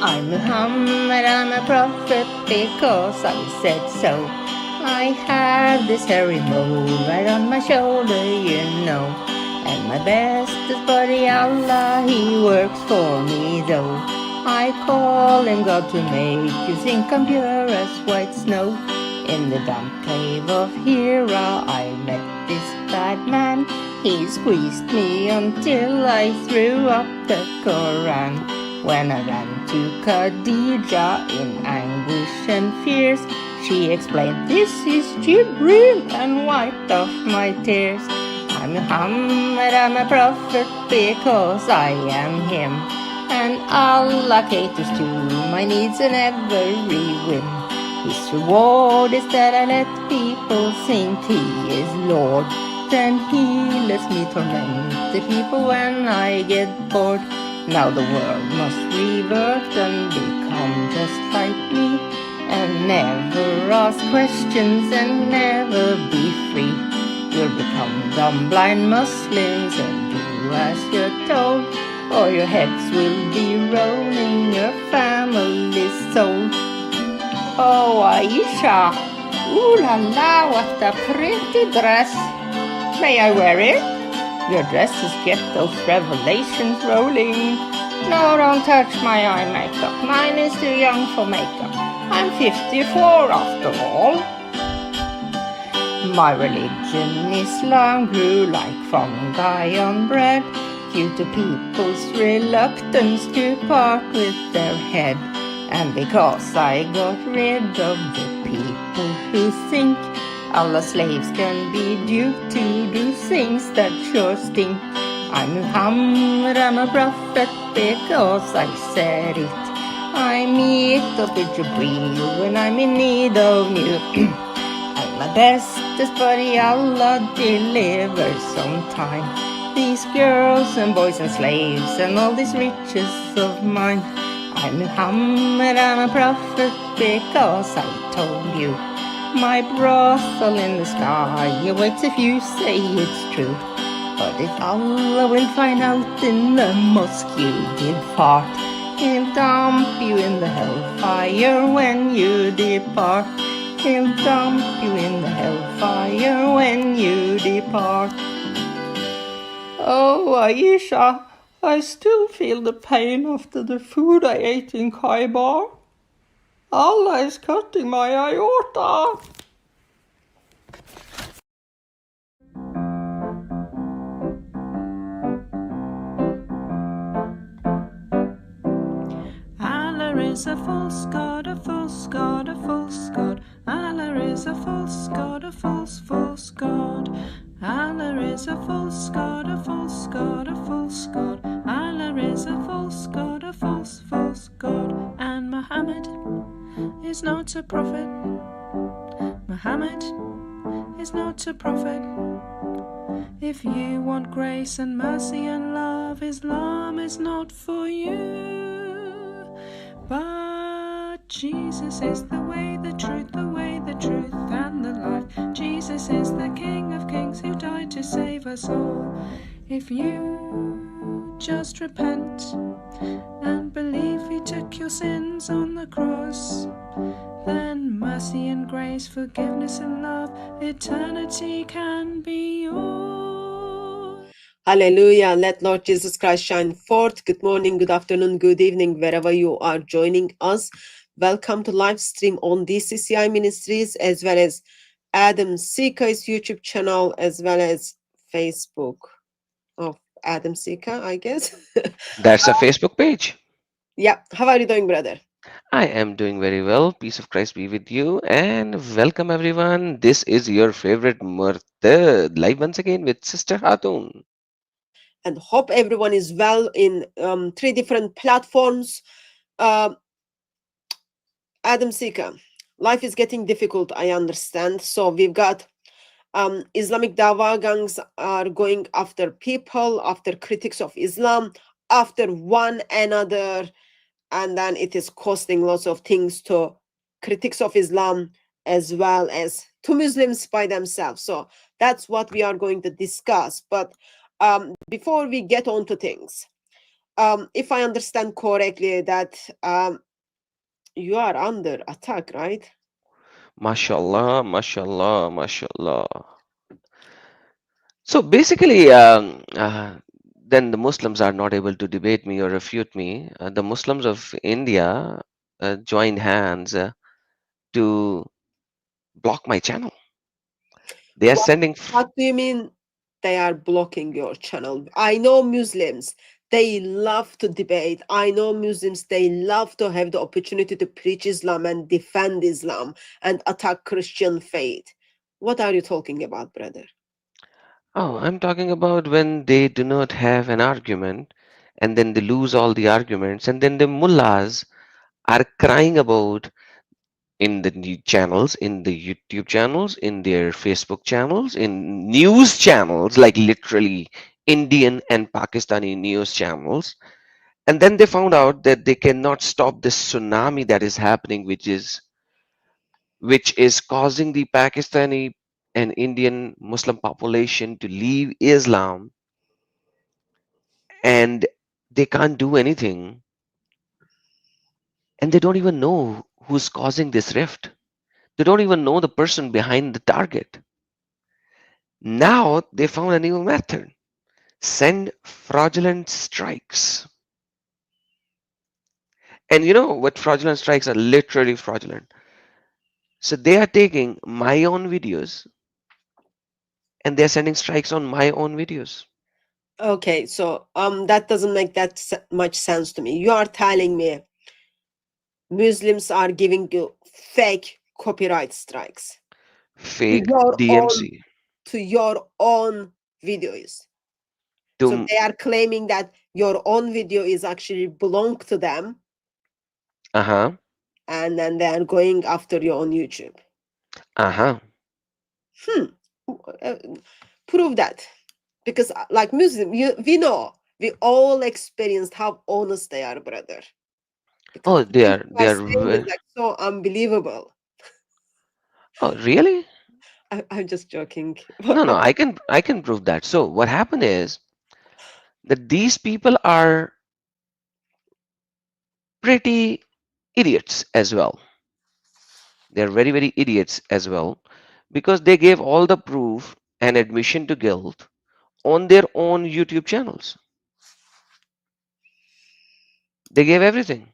I'm Muhammad, I'm a prophet because I said so. I have this hairy mole right on my shoulder, you know. And my bestest buddy Allah, he works for me though. I call him God to make you think I'm pure as white snow. In the damp cave of Hira, I met this bad man. He squeezed me until I threw up the Quran. When I ran to Khadija in anguish and fears, she explained, "This is Jibreel," and wiped off my tears. I'm Muhammad, I'm a prophet because I am him, and Allah caters to my needs in every whim. His reward is that I let people think he is Lord. Then he lets me torment the people when I get bored. Now the world must revert and become just like me, and never ask questions and never be free. You'll become dumb blind Muslims and do as you're told, or your heads will be rolling your family's soul. Oh, Aisha, ooh la la, what a pretty dress. May I wear it? Your dresses get those revelations rolling. No, don't touch my eye makeup. Mine is too young for makeup. I'm 54 after all. My religion, Islam, grew like fungi on bread due to people's reluctance to part with their head. And because I got rid of the people who think Allah's slaves can be duped to do things that sure stink. I'm Muhammad, I'm a prophet because I said it. I meet up with Jibreel when I'm in need of you. I'm my bestest buddy, Allah delivers sometime. These girls and boys and slaves and all these riches of mine. I'm Muhammad, I'm a prophet because I told you. My brothel in the sky awaits if you say it's true. But if Allah will find out in the mosque you did fart, He'll dump you in the hellfire when you depart. He'll dump you in the hellfire when you depart. Oh, Aisha, I still feel the pain after the food I ate in Khaybar. Allah is cutting my aorta. Allah is a false god, a false god, a false god. Allah is a false god, a false god. Allah is a false god, a false god, a false god. Allah is a false god, a false god. And Muhammad is not a prophet. Muhammad is not a prophet. If you want grace and mercy and love, Islam is not for you. But Jesus is the way, the truth, and the life. Jesus is the King of Kings who died to save us all. If you just repent and believe He took your sins on the cross, then mercy and grace, forgiveness and love, eternity can be yours. Hallelujah. Let Lord Jesus Christ shine forth. Good morning, good afternoon, good evening, wherever you are joining us. Welcome to LiveStream on DCCI Ministries, as well as Adam Sika's YouTube channel, as well as Facebook of Adam Sika, I guess. That's a Facebook page. Yeah. How are you doing, brother? I am doing very well. Peace of Christ be with you, and welcome everyone. This is your favorite Murtad live once again with Sister Hatun. And hope everyone is well in 3 different platforms. Adam Sika, life is getting difficult, I understand. So we've got Islamic Dawa gangs are going after people, after critics of Islam, after one another, and then it is costing lots of things to critics of Islam as well as to Muslims by themselves. So that's what we are going to discuss. But before we get on to things, if I understand correctly, that you are under attack, right? Mashallah, mashallah, mashallah. So basically, then the Muslims are not able to debate me or refute me. The Muslims of India joined hands to block my channel. They are What, sending. what do you mean they are blocking your channel? I know Muslims, they love to debate. I know Muslims, they love to have the opportunity to preach Islam and defend Islam and attack Christian faith. What are you talking about, brother? Oh, I'm talking about when they do not have an argument and then they lose all the arguments, and then the mullahs are crying about in the channels, in the YouTube channels, in their Facebook channels, in news channels, like literally Indian and Pakistani news channels. And then they found out that they cannot stop this tsunami that is happening, which is causing the Pakistani and Indian Muslim population to leave Islam, and they can't do anything, and they don't even know who's causing this rift. They don't even know the person behind the target. Now they found a new method: send fraudulent strikes. And you know what fraudulent strikes are? Literally fraudulent. So they are taking my own videos and they're sending strikes on my own videos. Okay, so that doesn't make that much sense to me. You are telling me Muslims are giving you fake copyright strikes to Fake your own DMC. to your own videos. So To they are claiming that your own video is actually belong to them, uh-huh. and then they are going after you on YouTube. Uh-huh. Hmm. Uh, Prove that, because like Muslim, we know, we all experienced how honest they are, brother. Because Oh, the they things are you they are are saying is like so unbelievable. oh really? I'm just joking. No, no, I can prove that. So what happened is that these people are pretty idiots as well. They're very, very idiots as well because they gave all the proof and admission to guilt on their own YouTube channels. They gave everything.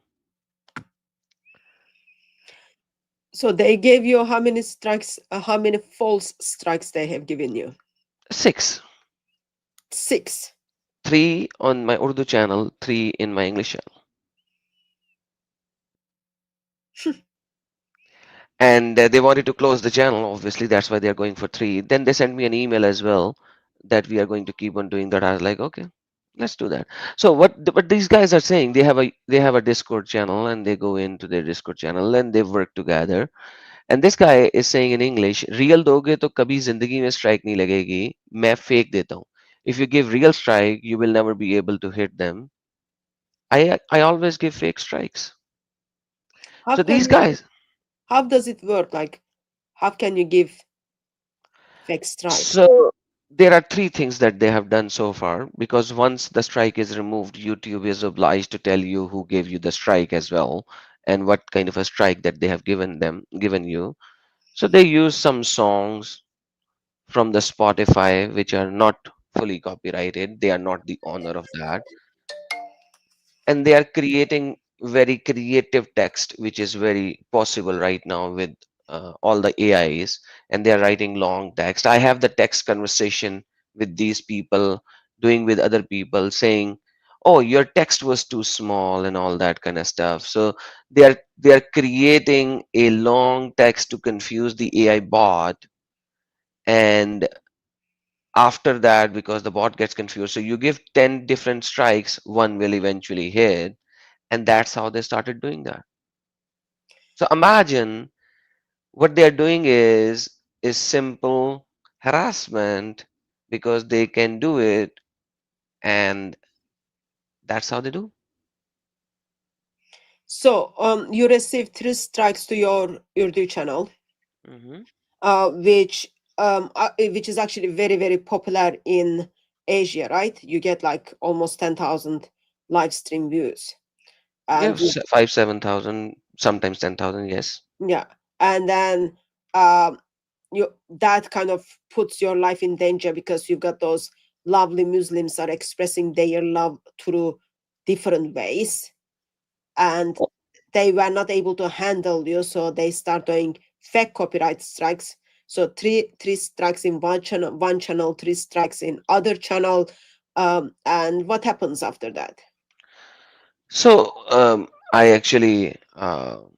So they gave you how many strikes, how many false strikes they have given you? Six. Six. Three on my Urdu channel, three in my English channel. And they wanted to close the channel, obviously. That's why they're going for three. Then they sent me an email as well that we are going to keep on doing that. I was like, okay, let's do that. So what these guys are saying, they have a Discord channel and they go into their Discord channel and they work together. And this guy is saying in English, real दोगे तो कभी जिंदगी में strike नहीं लगेगी, मैं fake देता हूँ. If you give real strike, you will never be able to hit them. I always give fake strikes. How So can these you? guys, How does it work? Like, how can you give fake strike? so there are three things that they have done so far, because once the strike is removed, YouTube is obliged to tell you who gave you the strike as well and what kind of a strike that they have given you. So they use some songs from the Spotify, which are not fully copyrighted. They are not the owner of that. And they are creating very creative text, which is very possible right now with all the AIs. And they are writing long text. I have the text conversation with these people, doing with other people, saying, "Oh, your text was too small," and all that kind of stuff. So they are creating a long text to confuse the AI bot, and after that, because the bot gets confused, so you give 10 different strikes, one will eventually hit, and that's how they started doing that. So imagine what they are doing is simple harassment, because they can do it, and that's how they do. So, you received three strikes to your Urdu channel, Hmm. which which is actually very popular in Asia, right? You get like almost 10,000 live stream views. Yeah, And you, 7,000, sometimes 10,000. Yes. yeah, and then um, you that kind of puts your life in danger because you've got those lovely Muslims are expressing their love through different ways, and they were not able to handle you, so they start doing fake copyright strikes. So three strikes in one channel, three strikes in other channel, and what happens after that? So I actually got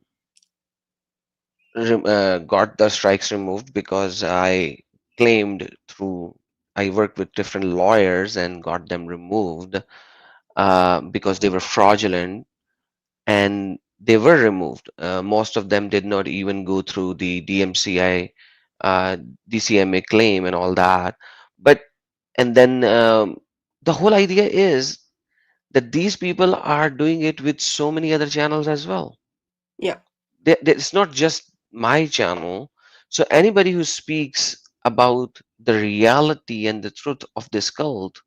the strikes removed because I worked with different lawyers and got them removed because they were fraudulent, and they were removed. Most of them did not even go through the DMCI, uh, DCMA claim and all that. But and then the whole idea is that these people are doing it with so many other channels as well. Yeah. It's not just my channel. So anybody who speaks about the reality and the truth of this cult,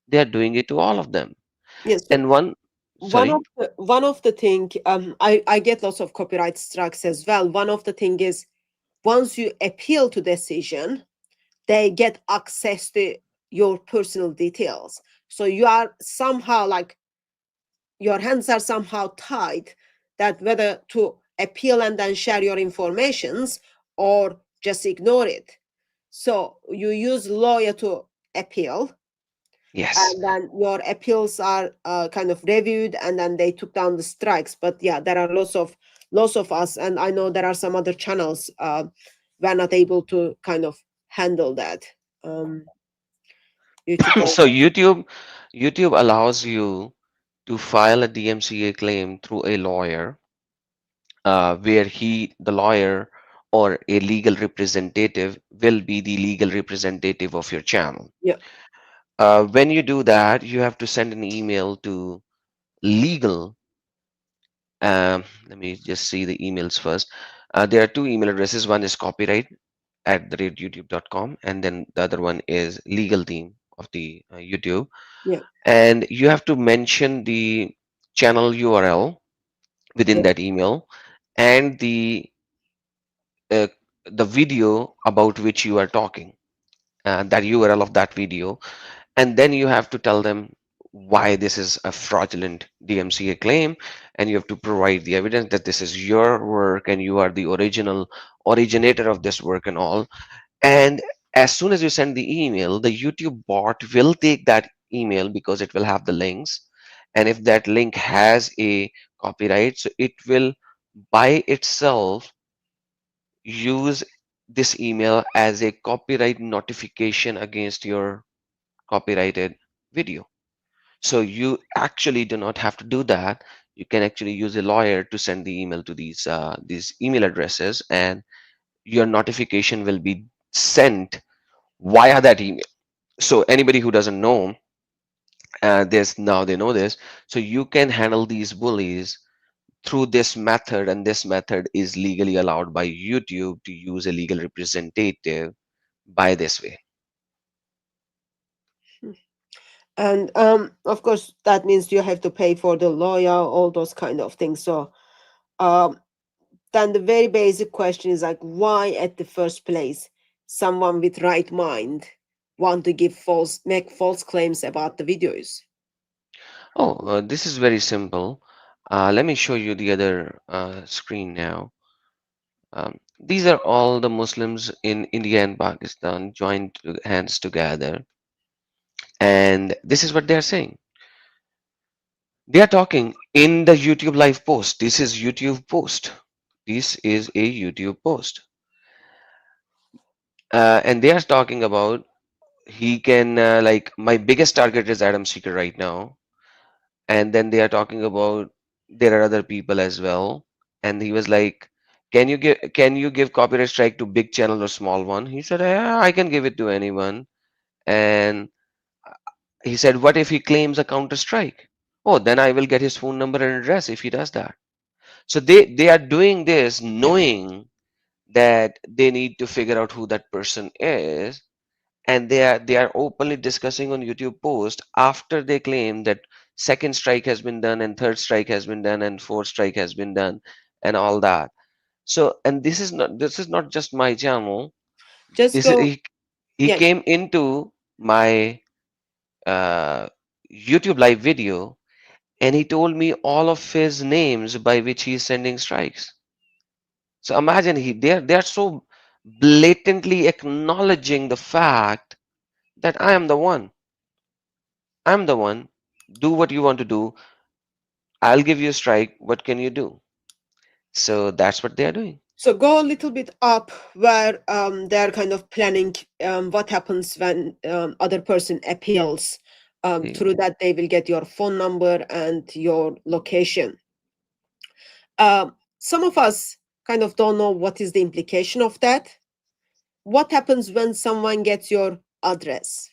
they are doing it to all of them. Yes. So And one, sorry, one of the thing, I get lots of copyright strikes as well. One of the thing is once you appeal to decision, they get access to your personal details. So you are somehow like your hands are somehow tied that whether to appeal and then share your informations or just ignore it. So you use lawyer to appeal, yes. and then your appeals are kind of reviewed, and then they took down the strikes. But yeah, there are lots of us, and I know there are some other channels were not able to kind of handle that. um YouTube So also. YouTube allows you to file a DMCA claim through a lawyer, where the lawyer or a legal representative will be the legal representative of your channel. Yeah. When you do that, you have to send an email to legal. Let me just see the emails first. There are two email addresses. One is copyright@youtube.com, and then the other one is legal team of the YouTube. Yeah. And you have to mention the channel URL within Yeah. that email, and uh, the video about which you are talking, that URL of that video, and then you have to tell them why this is a fraudulent DMCA claim, and you have to provide the evidence that this is your work and you are the originator of this work and all. And as soon as you send the email, the YouTube bot will take that email because it will have the links, and if that link has a copyright, so it will by itself use this email as a copyright notification against your copyrighted video. So you actually do not have to do that. You can actually use a lawyer to send the email to these email addresses, and your notification will be sent via that email. So anybody who doesn't know this, now they know this. So you can handle these bullies through this method, and this method is legally allowed by YouTube to use a legal representative by this way. And of course that means you have to pay for the lawyer, all those kind of things. So um then the very basic question is like, why at the first place someone with right mind want to make false claims about the videos? Oh, this is very simple. Let me show you the other screen now. These are all the Muslims in India and Pakistan joined hands together, and this is what they are saying. They are talking in the YouTube live post. This is YouTube post. This is a YouTube post, and they are talking about he can like my biggest target is Adam Seeker right now, and then they are talking about there are other people as well, and he was like, can you give copyright strike to big channel or small one? He said, yeah, I can give it to anyone. And he said, what if he claims a counter strike? Oh, then I will get his phone number and address if he does that. So they are doing this knowing that they need to figure out who that person is, and they are openly discussing on YouTube post after they claim that second strike has been done, and third strike has been done, and fourth strike has been done, and all that. So, and this is not just my channel. Just This is, go. he Yeah. came into my uh, YouTube live video, and he told me all of his names by which he is sending strikes. So imagine they are so blatantly acknowledging the fact that I am the one. I'm the one. Do what you want to do. I'll give you a strike. What can you do? So that's what they are doing. So go a little bit up where they're kind of planning what happens when other person appeals. Through Eh, that, they will get your phone number and your location. Some of us kind of don't know what is the implication of that. What happens when someone gets your address?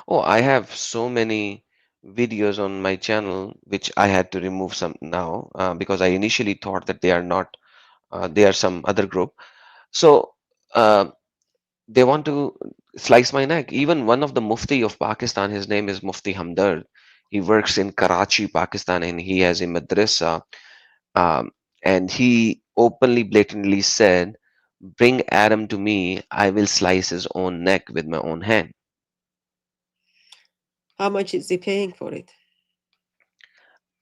Oh, I have so many videos on my channel which I had to remove some now because I initially thought that they are not, they are some other group. So uh, they want to slice my neck. Even one of the Mufti of Pakistan, his name is Mufti Hamdard. He works in Karachi, Pakistan, and he has a madrasa. Um, and he openly, blatantly said, "Bring Adam to me. I will slice his own neck with my own hand." How much is he paying for it?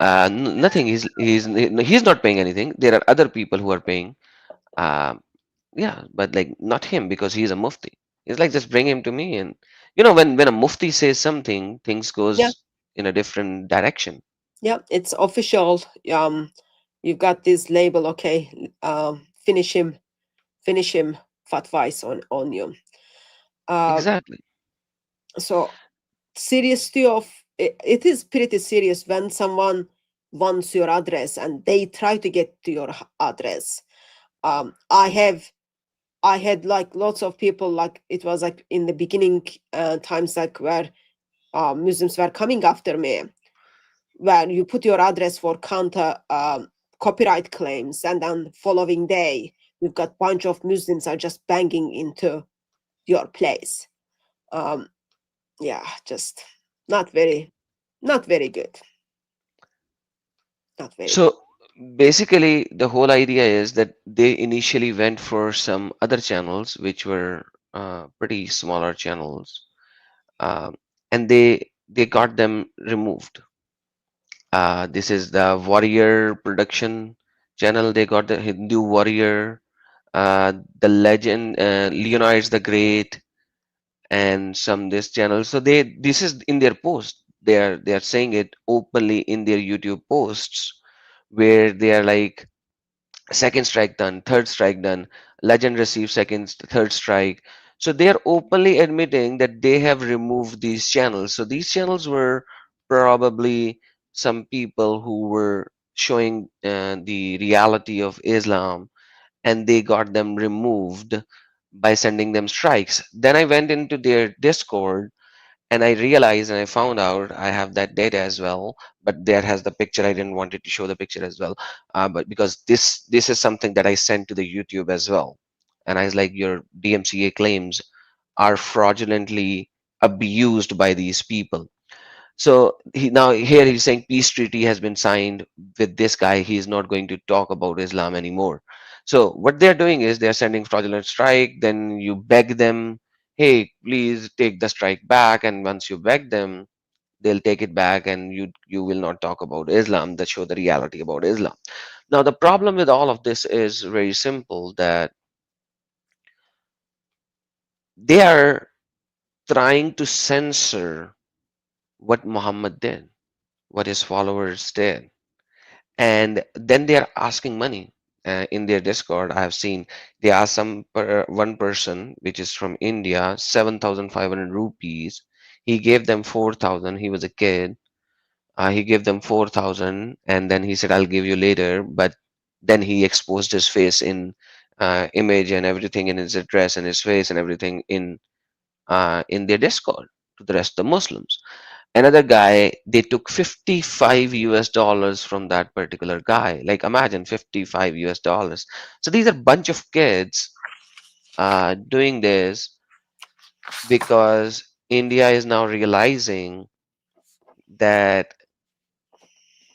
Nothing. He's not paying anything. There are other people who are paying. Um, yeah, but like not him because he's a mufti. It's like just bring him to me, and when a mufti says something, things Yeah, goes in a different direction. yeah, it's official. You've got this label. Okay, finish him. Fatwais on you. Uh, Exactly. so seriously, it is pretty serious when someone wants your address and they try to get to your address. I had like lots of people, like it was like in the beginning times, like where Muslims were coming after me, where you put your address for counter copyright claims, and then following day you've got bunch of Muslims are just banging into your place. Um, yeah, just not very, not very good, not very good. So basically, the whole idea is that they initially went for some other channels, which were pretty smaller channels, um, and they got them removed. This is the Warrior Production channel. They got the Hindu Warrior, the Legend, Leonidas the Great, and some this channel. So this is in their post. They are saying it openly in their YouTube posts, where they are like, second strike done, third strike done, legend received second, third strike. So they are openly admitting that they have removed these channels. So these channels were probably some people who were showing the reality of Islam, and they got them removed by sending them strikes. Then I went into their Discord, and I realized and I found out I have that data as well, but there has the picture. I didn't want it to show the picture as well, but because this is something that I sent to the YouTube as well, and I was like, your DMCA claims are fraudulently abused by these people. So now here he's saying peace treaty has been signed with this guy. He's not going to talk about Islam anymore. So what they're doing is they're sending fraudulent strike. Then you beg them, hey, please take the strike back. And once you beg them, they'll take it back, and you will not talk about Islam. That show the reality about Islam. Now the problem with all of this is very simple, that they are trying to censor what Muhammad did, what his followers did, and then they are asking money in their Discord. I have seen they ask one person which is from India 7,500 rupees. He gave them 4,000. He was a kid. He gave them 4,000, and then he said, "I'll give you later." But then he exposed his face in image and everything, in his address and his face and everything in their Discord to the rest of the Muslims. Another guy, they took 55 US dollars from that particular guy. Like imagine 55 US dollars. So these are bunch of kids doing this because India is now realizing that.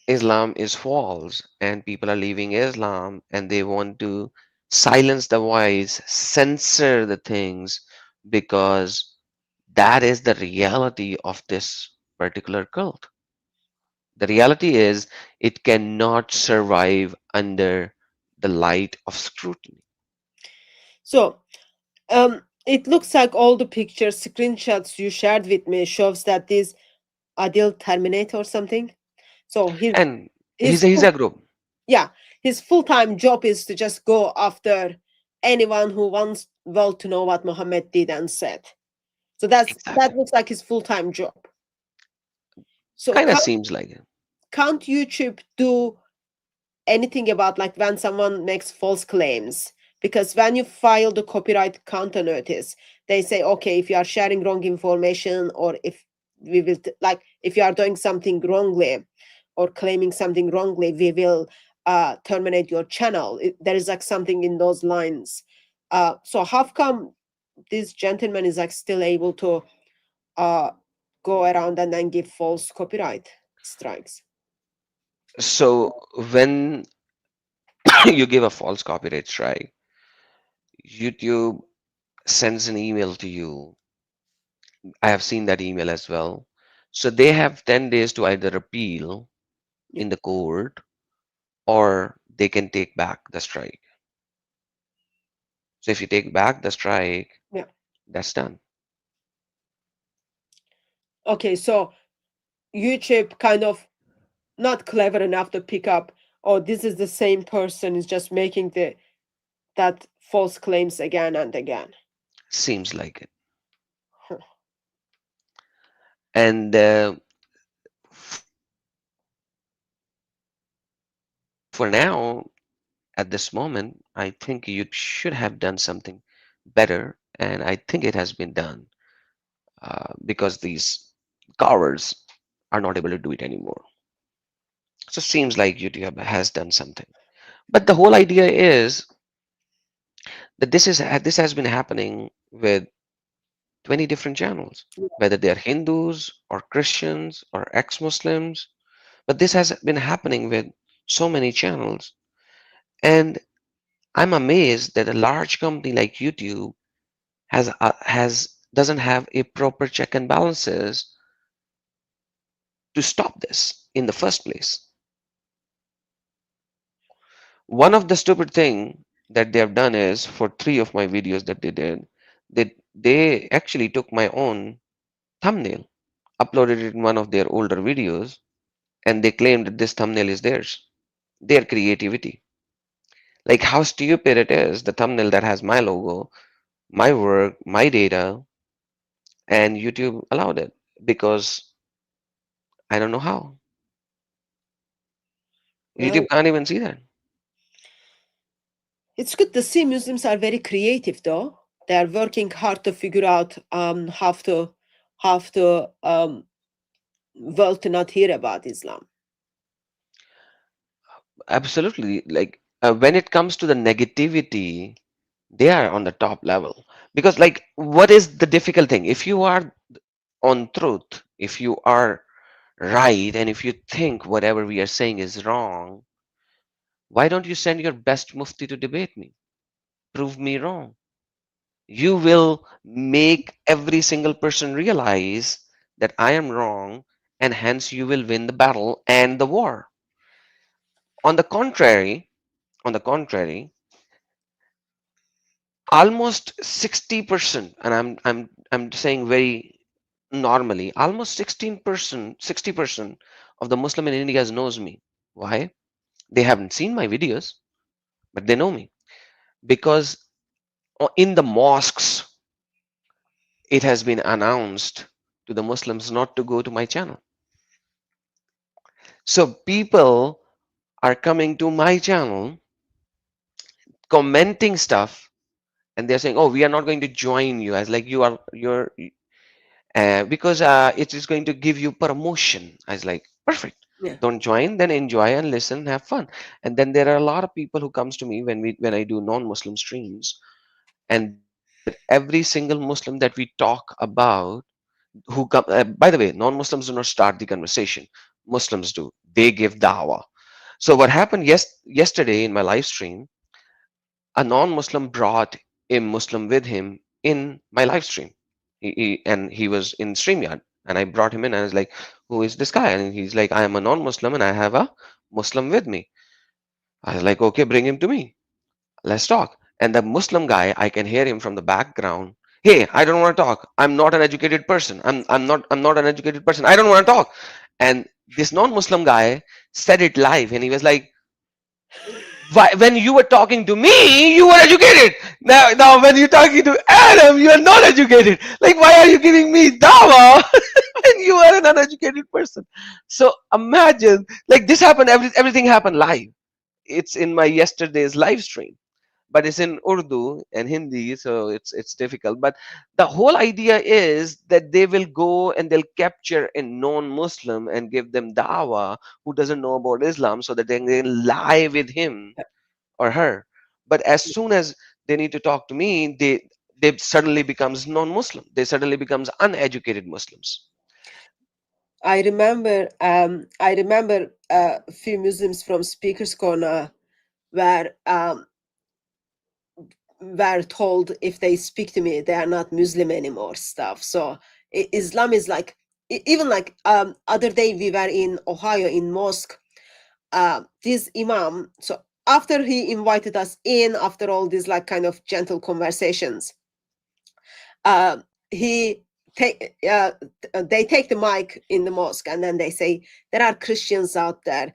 Islam is false and people are leaving Islam and they want to silence the voice, censor the things because that is the reality of this particular cult. The reality is it cannot survive under the light of scrutiny. So it looks like all the pictures, screenshots you shared with me shows that this Adil terminate or something. So And his he's a group. yeah, his full-time job is to just go after anyone who wants well to know what Muhammad did and said. So that Exactly. looks like his full-time job. So Kind of seems like it. can't YouTube do anything about like when someone makes false claims? Because when you file the copyright counter notice, they say, okay, if you are sharing wrong information, or if we will like if you are doing something wrongly or claiming something wrongly, we will terminate your channel. There is like something in those lines. So how come this gentleman is like still able to uh, go around and then give false copyright strikes? So when you give a false copyright strike, YouTube sends an email to you. I have seen that email as well. So they have 10 days to either appeal Yeah, in the court or they can take back the strike. So if you take back the strike, yeah. that's done. Okay, so YouTube kind of not clever enough to pick up, oh, this is the same person is just making the that false claims again and again. Seems like it. Huh. And for now, at this moment, I think you should have done something better, and I think it has been done because these cowards are not able to do it anymore. So seems like YouTube has done something. But the whole idea is that this has been happening with 20 different channels, whether they are Hindus or Christians or ex-Muslims. But this has been happening with so many channels, and I'm amazed that a large company like YouTube has doesn't have a proper check and balances to stop this in the first place. One of the stupid thing that they have done is for three of my videos that they did, they actually took my own thumbnail, uploaded it in one of their older videos, and they claimed that this thumbnail is theirs, their creativity. Like how stupid it is, the thumbnail that has my logo, my work, my data, and YouTube allowed it because I don't know how. Well, YouTube can't even see that. it's good to see Muslims are very creative, though. They are working hard to figure out how to well to not hear about Islam. Absolutely. Like when it comes to the negativity, they are on the top level. Because like what is the difficult thing? If you are on truth, if you are right, and if you think whatever we are saying is wrong, why don't you send your best mufti to debate me? Prove me wrong. You will make every single person realize that I am wrong, and hence you will win the battle and the war. On the contrary, on the contrary, almost 60%, and I'm saying very normally, almost 16%, 60% of the Muslim in India knows me. Why? They haven't seen my videos, but they know me because in the mosques it has been announced to the Muslims not to go to my channel. So people are coming to my channel, commenting stuff, and they're saying, "Oh, we are not going to join you," as like you're because it is going to give you promotion. I was like, perfect. Yeah. Don't join, then enjoy and listen, have fun. And then there are a lot of people who comes to me when I do non-Muslim streams, and they say that every single Muslim that we talk about, who come, by the way, non-Muslims do not start the conversation. Muslims do. They give dawah. So what happened yesterday in my live stream, a non-Muslim brought a Muslim with him in my live stream. And he was in StreamYard. And I brought him in and I was like, who is this guy? And he's like, I am a non-Muslim and I have a Muslim with me. I was like, okay, bring him to me. Let's talk. And the Muslim guy, I can hear him from the background. Hey, I don't want to talk. I'm not an educated person. I'm not an educated person. I don't want to talk. And this non-Muslim guy said it live and he was like, why, when you were talking to me, you were educated. Now when you're talking to Adam, you are not educated. Like, why are you giving me dawah when you are an uneducated person? So imagine, like this happened. Everything happened live. It's in my yesterday's live stream, but it's in Urdu and Hindi, so it's difficult. But the whole idea is that they will go and they'll capture a non-Muslim and give them dawah who doesn't know about Islam, so that they can lie with him or her. But as soon as they need to talk to me, they suddenly becomes non-Muslim. They suddenly becomes uneducated Muslims. I remember a few Muslims from Speaker's Corner were told if they speak to me, they are not Muslim anymore. Stuff. So Islam is like, even like other day we were in Ohio in mosque. This imam. So after he invited us in, after all these like kind of gentle conversations, he they take the mic in the mosque and then they say, there are Christians out there.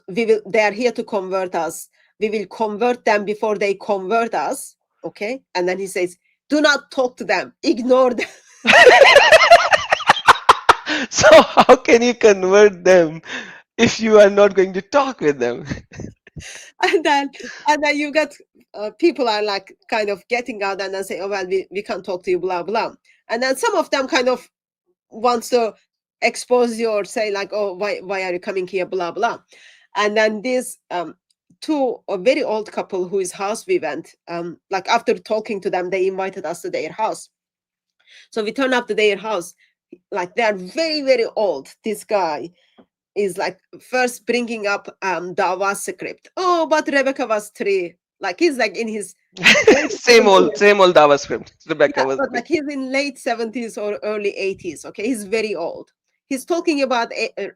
They are here to convert us. We will convert them before they convert us. Okay. And then he says, do not talk to them. Ignore them. So how can you convert them if you are not going to talk with them? and then you get people are like kind of getting out and then say, oh well, we can't talk to you, blah blah. And then some of them kind of wants to expose you or say like, oh, why are you coming here, blah blah. And then this a very old couple whose house we went, like after talking to them, they invited us to their house. So we turned up to their house. Like they are very, very old. This guy is like first bringing up Dawah script. Oh, but Rebecca was 3. Like he's like in his same old dawah script. Rebecca yeah, was but like he's in late 70s or early 80s. Okay, he's very old. He's talking about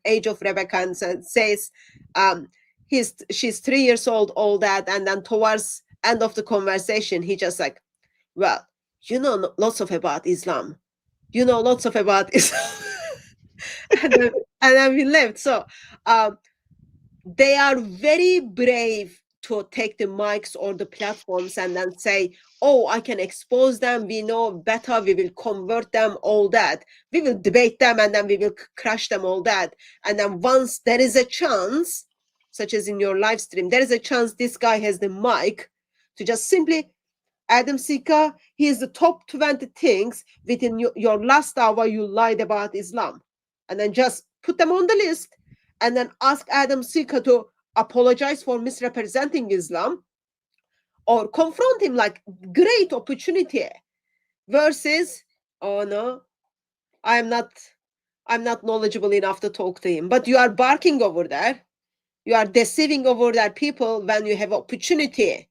age of Rebecca and says she's 3 years old, all that, and then towards end of the conversation, he just like, well, you know lots of about Islam. You know lots of about Islam. and then we left. So they are very brave to take the mics or the platforms and then say, oh, I can expose them, we know better, we will convert them, all that. We will debate them and then we will crush them, all that. And then once there is a chance, such as in your live stream, there is a chance this guy has the mic to just simply, Adam Sika, he is the top 20 things within your last hour you lied about Islam. And then just put them on the list and then ask Adam Sika to apologize for misrepresenting Islam or confront him, like great opportunity versus, oh no, I'm not knowledgeable enough to talk to him. But you are barking over there. You are deceiving over there people when you have opportunity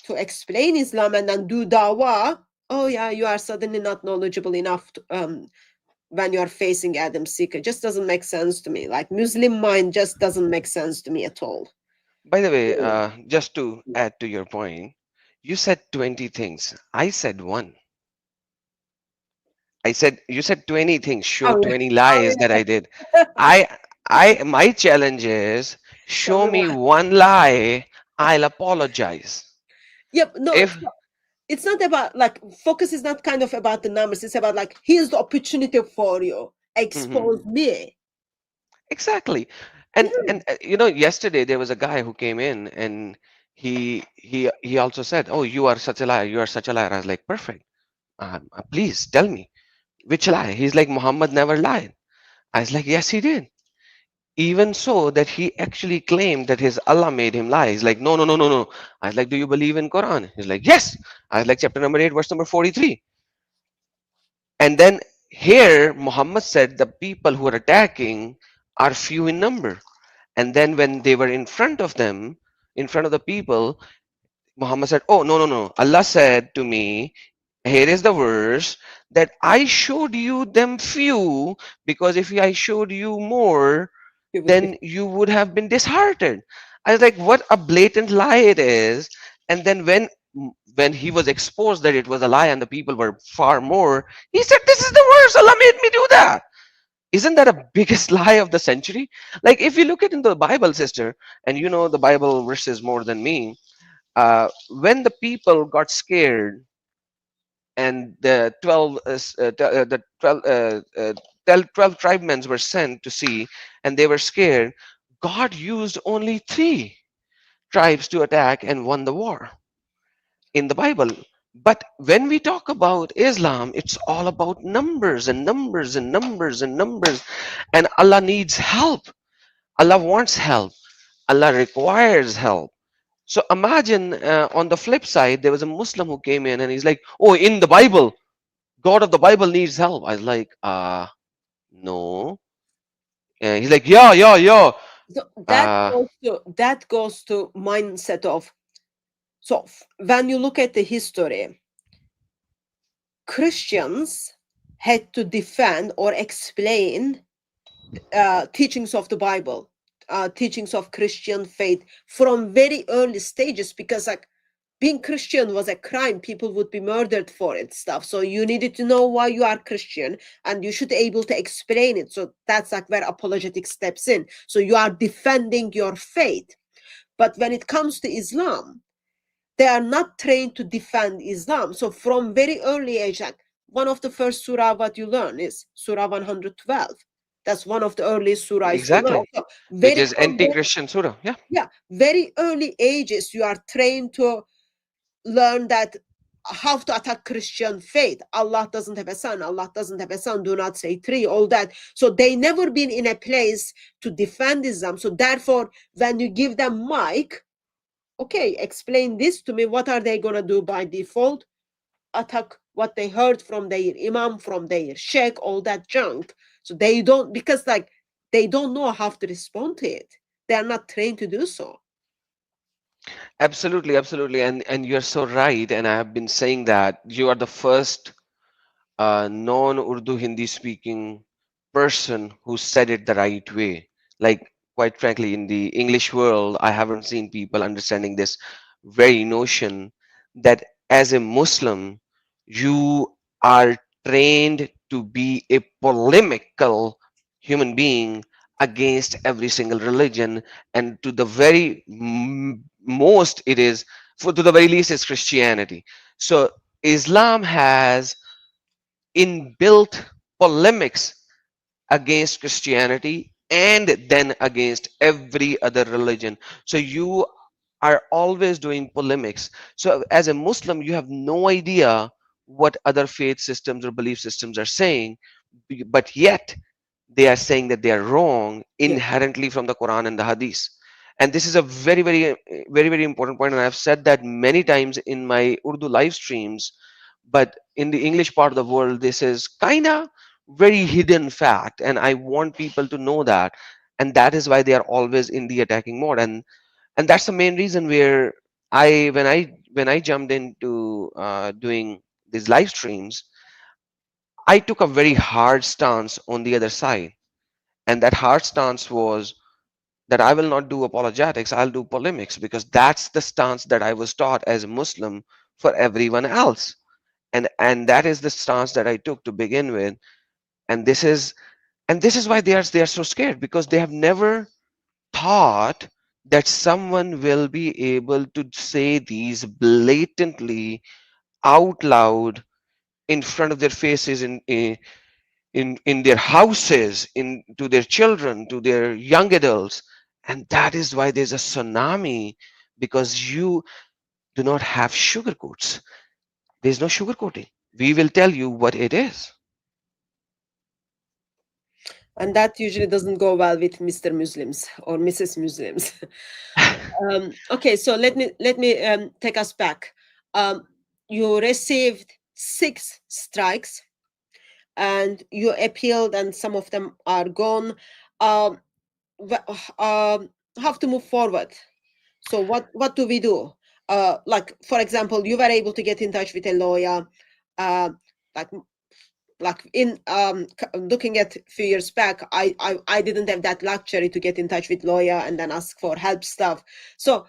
to explain Islam and then do dawah. Oh yeah, you are suddenly not knowledgeable enough to, when you are facing Adam Seeker. Just doesn't make sense to me. Like Muslim mind just doesn't make sense to me at all. By the way, just to add to your point, you said 20 things. I said one. You said 20 things, show Oh, 20 lies that I did. My challenge is show me one lie, I'll apologize. Yep, no, If it's not about like focus is not kind of about the numbers. It's about like here's the opportunity for you. Expose me. Exactly. And yesterday there was a guy who came in and he also said, "Oh, you are such a liar. You are such a liar." I was like, "Perfect. Please tell me which lie." He's like, "Muhammad never lied." I was like, "Yes, he did." Even so that he actually claimed that his Allah made him lie. He's like, "No, no, no, no, no." I was like, "Do you believe in Quran?" He's like, "Yes." I was like, "Chapter number 8, verse number 43." And then Here, Muhammad said the people who are attacking are few in number. And then when they were in front of them, in front of the people, Muhammad said, "Oh, no, no, no. Allah said to me, here is the verse that I showed you them few, because if I showed you more, It would be then you would have been disheartened." I was like, what a blatant lie it is. And then when he was exposed that it was a lie and the people were far more, he said, "This is the verse. Allah made me do that." Isn't that a biggest lie of the century? Like if you look at in the Bible, sister, and you know the Bible verses more than me, when the people got scared and the 12 the 12 12 tribesmen were sent to see, and they were scared, God used only 3 tribes to attack and won the war in the Bible. But when we talk about Islam, it's all about numbers and numbers and numbers and numbers, and Allah needs help. Allah wants help. Allah requires help. So imagine on the flip side, there was a Muslim who came in and he's like, "Oh, in the Bible, God of the Bible needs help." I was like, no. And he's like, "Yeah, yeah, yeah." so Uh, that goes to mindset of when you look at the history, Christians had to defend or explain teachings of the Bible, teachings of Christian faith from very early stages, because like being Christian was a crime. People would be murdered for it, stuff. So you needed to know why you are Christian, and you should be able to explain it. So that's like where apologetics steps in. So you are defending your faith. But when it comes to Islam, they are not trained to defend Islam. So from very early age, like one of the first surah what you learn is Surah 112. That's one of the earliest surahs you learn. exactly. So Which very is anti-Christian surah. Yeah, yeah, very early ages you are trained to learn that how to attack Christian faith. Allah doesn't have a son. Allah doesn't have a son. Do not say three. All that. So they never been in a place to defend Islam. So therefore, when you give them mic, okay, explain this to me. What are they gonna do by default? Attack what they heard from their imam, from their sheikh, all that junk. So they don't, because like they don't know how to respond to it. They are not trained to do so. absolutely, absolutely. And you're so right. And I have been saying that you are the first non-Urdu Hindi speaking person who said it the right way. Like, quite frankly, in the English world, I haven't seen people understanding this very notion that as a Muslim, you are trained to be a polemical human being against every single religion, and to the very most, it is for to the very least, is Christianity. So Islam has inbuilt polemics against Christianity and then against every other religion. So you are always doing polemics. So as a Muslim, you have no idea what other faith systems or belief systems are saying, but yet they are saying that they are wrong Yeah. inherently from the Quran and the Hadith. And this is a very, very, very, very important point. And I've said that many times in my Urdu live streams. But in the English part of the world, this is kind of very hidden fact. And I want people to know that. And that is why they are always in the attacking mode. And that's the main reason where when I jumped into doing these live streams, I took a very hard stance on the other side. And that hard stance was that I will not do apologetics, I'll do polemics, because that's the stance that I was taught as a Muslim for everyone else. And that is the stance that I took to begin with. And this is why they are so scared, because they have never thought that someone will be able to say these blatantly out loud in front of their faces, in their houses, in to their children, to their young adults. And that is why there's a tsunami, because you do not have sugarcoats. There's no sugarcoating. We will tell you what it is. And that usually doesn't go well with Mr. Muslims or Mrs. Muslims. Okay, so let me take us back. You received 6 strikes, and you appealed and some of them are gone. Um, have to move forward. So what do we do? Like for example, you were able to get in touch with a lawyer. Uh, like in looking at few years back, I didn't have that luxury to get in touch with lawyer and then ask for help stuff. So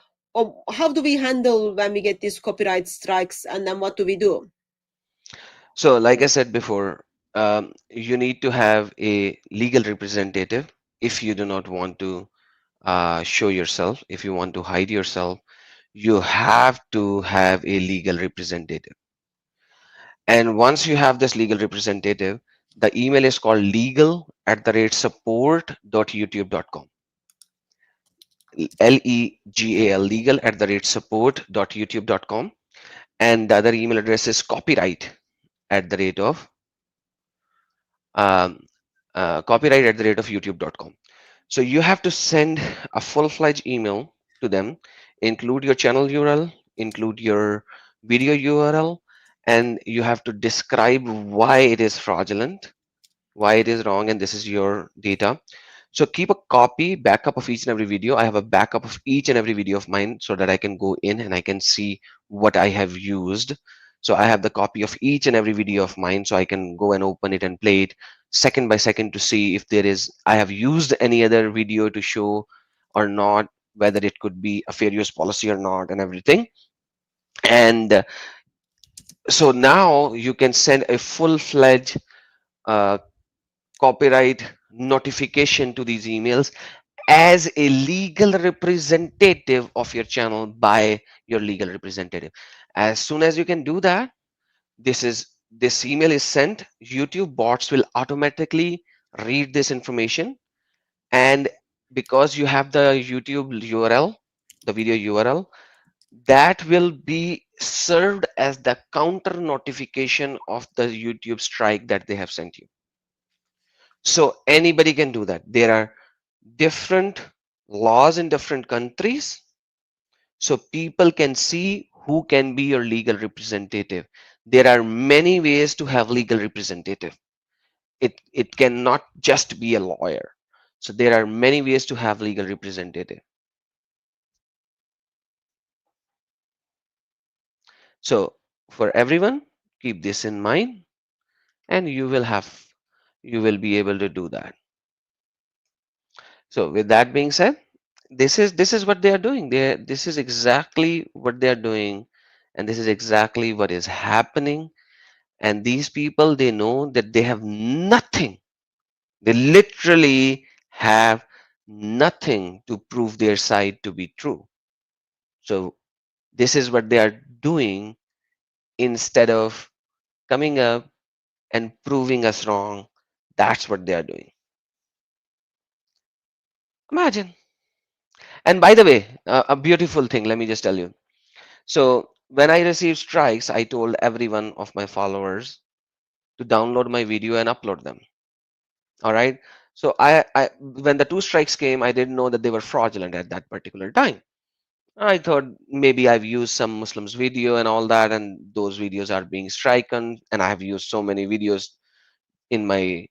how do we handle when we get these copyright strikes, and then what do we do? So, like I said before, you need to have a legal representative if you do not want to show yourself, if you want to hide yourself, you have to have a legal representative. And once you have this legal representative, the email is called legal@support.youtube.com. Legal, legal@support.youtube.com. And the other email address is copyright at the rate of um, youtube.com. So you have to send a full-fledged email to them, include your channel URL, include your video URL, and you have to describe why it is fraudulent, why it is wrong, and this is your data. So keep a copy, backup of each and every video. I have a backup of each and every video of mine so that I can go in and I can see what I have used. So I have the copy of each and every video of mine, so I can go and open it and play it second by second to see if I have used any other video to show or not, whether it could be a fair use policy or not, and everything. And so now you can send a full-fledged uh, copyright notification to these emails as a legal representative of your channel by your legal representative. As soon as you can do that, this email is sent. YouTube bots will automatically read this information, and because you have the YouTube URL, the video URL, that will be served as the counter notification of the YouTube strike that they have sent you. So anybody can do that. There are different laws in different countries, so people can see who can be your legal representative. There are many ways to have legal representative. It cannot just be a lawyer. So there are many ways to have legal representative. So for everyone, keep this in mind, and you will be able to do that. So with that being said, this is what they are doing. This is exactly what they are doing, and this is exactly what is happening. And these people, they know that they have nothing. They literally have nothing to prove their side to be true. So this is what they are doing instead of coming up and proving us wrong. That's what they are doing. Imagine. And by the way, a beautiful thing, let me just tell you. So when I received strikes, I told every one of my followers to download my video and upload them. All right. So when the two strikes came, I didn't know that they were fraudulent at that particular time. I thought maybe I've used some Muslims video and all that, and those videos are being striken. And I have used so many videos in my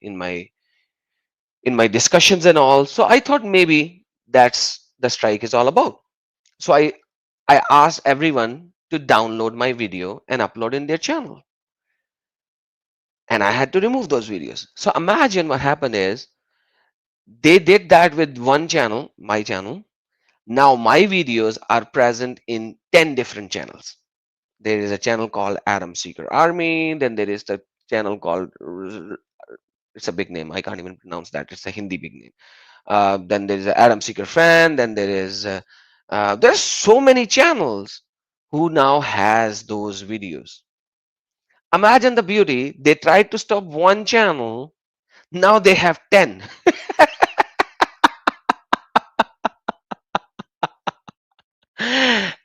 discussions and all. So I thought maybe that's the strike is all about. So I asked everyone to download my video and upload in their channel. And I had to remove those videos. So imagine what happened is they did that with one channel, my channel. Now my videos are present in 10 different channels. There is a channel called Adam Seeker Army. Then there is the channel called, it's a big name. I can't even pronounce that. It's a Hindi big name. Then there is a Adam Seeker fan. Then there's so many channels who now has those videos. Imagine the beauty. They tried to stop one channel. Now they have 10.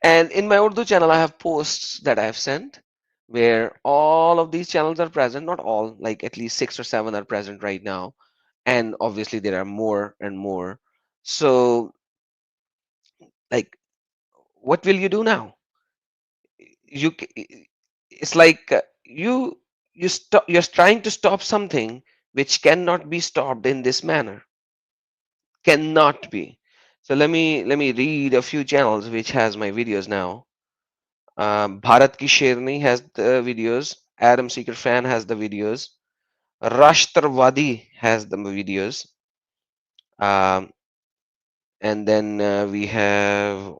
And in my Urdu channel, I have posts that I have sent where all of these channels are present. Not all, like at least 6 or 7 are present right now. And obviously there are more and more. So like, what will you do now? It's like you you're trying to stop something which cannot be stopped in this manner, cannot be. So let me read a few channels which has my videos now. Bharat Ki Sherni has the videos. Adam Seeker Fan has the videos. Rashtrvadi has the videos. Um, and then we have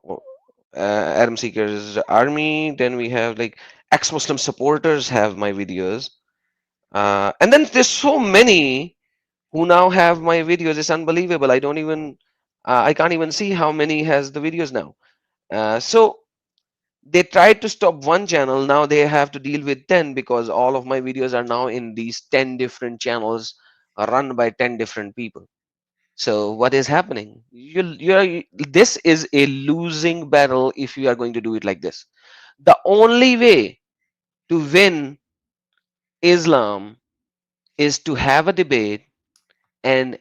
Adam Seeker's Army. Then we have like ex-Muslim supporters have my videos. And then there's so many who now have my videos. It's unbelievable. I can't even see how many has the videos now. So they tried to stop one channel. Now they have to deal with 10 because all of my videos are now in these 10 different channels run by 10 different people. So what is happening? This is a losing battle if you are going to do it like this. The only way to win Islam is to have a debate and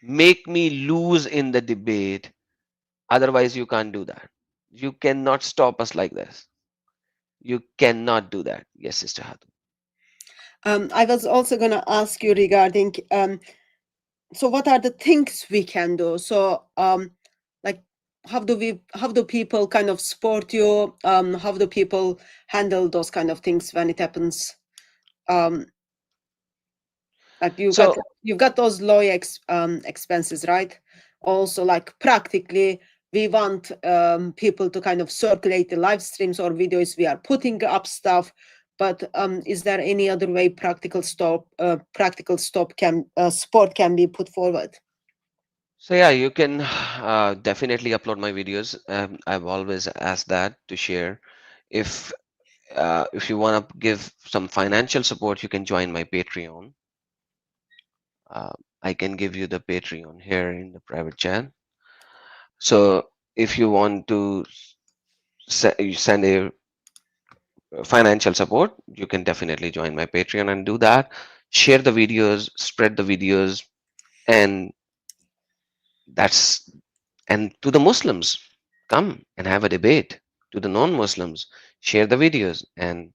make me lose in the debate. Otherwise, you can't do that. You cannot stop us like this. You cannot do that. Yes, Sister Hatu. I was also going to ask you regarding so what are the things we can do? So like how do people kind of support you? How do people handle those kind of things when it happens? Um, like So, you've got those lawyer expenses, right? Also, like practically, we want people to kind of circulate the live streams or videos. We are putting up stuff, but is there any other way practical stop can support can be put forward? so yeah, you can definitely upload my videos. I've always asked that to share. If if you want to give some financial support, you can join my Patreon. Uh, I can give you the Patreon here in the private chat. So if you want to send a financial support, you can definitely join my Patreon and do that. Share the videos, spread the videos, and that's and to the Muslims, come and have a debate. To the non-Muslims, share the videos, and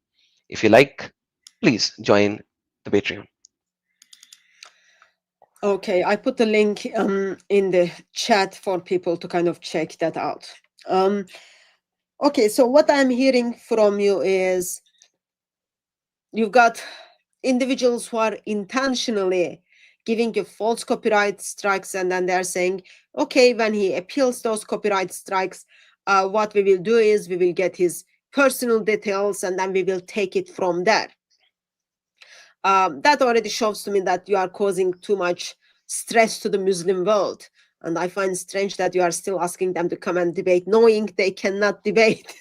if you like, please join the Patreon. Okay, I put the link in the chat for people to kind of check that out. Okay, so what I'm hearing from you is you've got individuals who are intentionally giving you false copyright strikes, and then they're saying, okay, when he appeals those copyright strikes, what we will do is we will get his personal details and then we will take it from there. That already shows to me that you are causing too much stress to the Muslim world. And I find strange that you are still asking them to come and debate, knowing they cannot debate.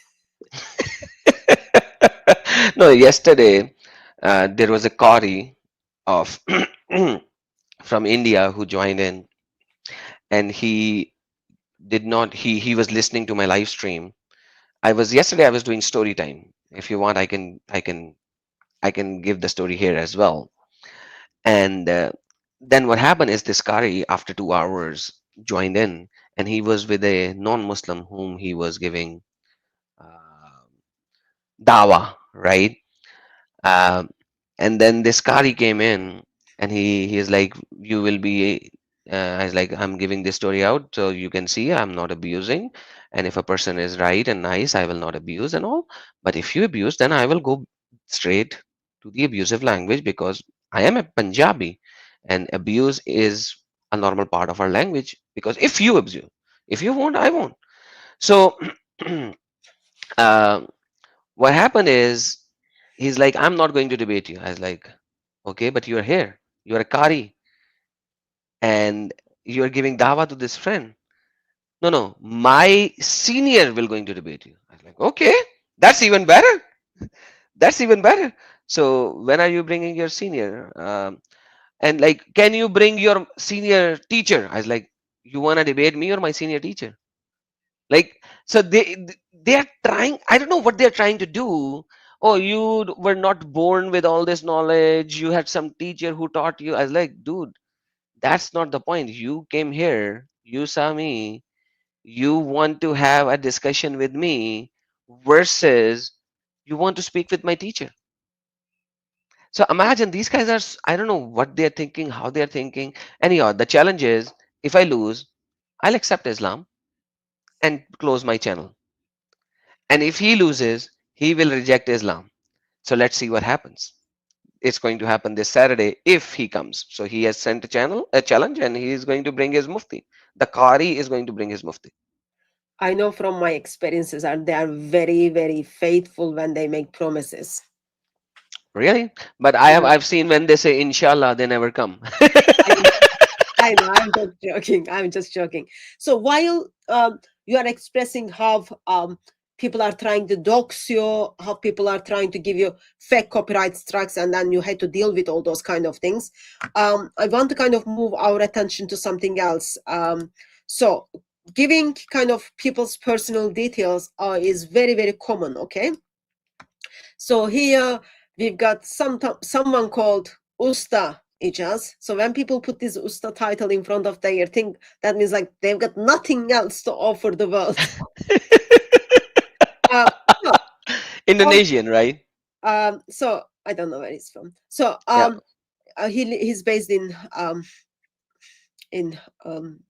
No, yesterday there was a Qari of from India who joined in, and he did not. He was listening to my live stream. I was doing story time. If you want, I can give the story here as well. And then what happened is this Qari, after 2 hours, joined in, and he was with a non-Muslim whom he was giving uh, dawa, right? Um, and then this Qari came in, and he is like, you will be. I was like, I'm giving this story out so you can see I'm not abusing, and if a person is right and nice, I will not abuse and all. But if you abuse, then I will go straight to the abusive language because I am a Punjabi, and abuse is a normal part of our language. Because if you abuse, if you won't, I won't. So. uh, what happened is he's like, I'm not going to debate you. I was like, okay, but you're here. You're a Qari and you're giving dawa to this friend. No, no, my senior will going to debate you. I was like, okay, that's even better. That's even better. So when are you bringing your senior? And like, can you bring your senior teacher? I was like, you want to debate me or my senior teacher? Like, so they are trying. I don't know what they're trying to do. Oh, you were not born with all this knowledge. You had some teacher who taught you. I was like, dude, that's not the point. You came here, you saw me, you want to have a discussion with me versus you want to speak with my teacher. So imagine these guys are, I don't know what they're thinking, how they're thinking. Anyhow, the challenge is if I lose, I'll accept Islam and close my channel. And if he loses, he will reject Islam. So let's see what happens. It's going to happen this Saturday if he comes. So he has sent a challenge, and he is going to bring his mufti. The Qari is going to bring his mufti. I know from my experiences are they are very, very faithful when they make promises. Really? But Yeah. I've seen when they say inshallah, they never come. I I know, I'm just joking. I'm just joking. So while you are expressing how people are trying to dox you, how people are trying to give you fake copyright strikes, and then you had to deal with all those kind of things, I want to kind of move our attention to something else. So giving kind of people's personal details is very, very common, okay? So here we've got someone called Usta Ijaz. So when people put this Usta title in front of their thing, that means like they've got nothing else to offer the world. uh, so, Indonesian, right? so I don't know where he's from. So Yeah. he's based in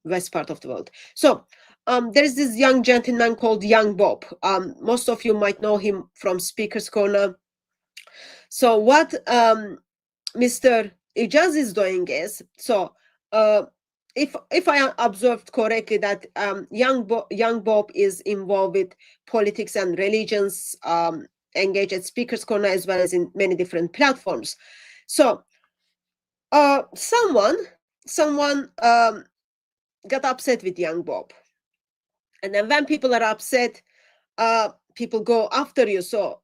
west part of the world. So there is this young gentleman called Young Bob. Most of you might know him from Speaker's Corner. So what Mr. Ijaz is doing is, so if I observed correctly that young Bob is involved with politics and religions, engaged at Speaker's Corner as well as in many different platforms. So someone got upset with young Bob, and then when people are upset, people go after you. So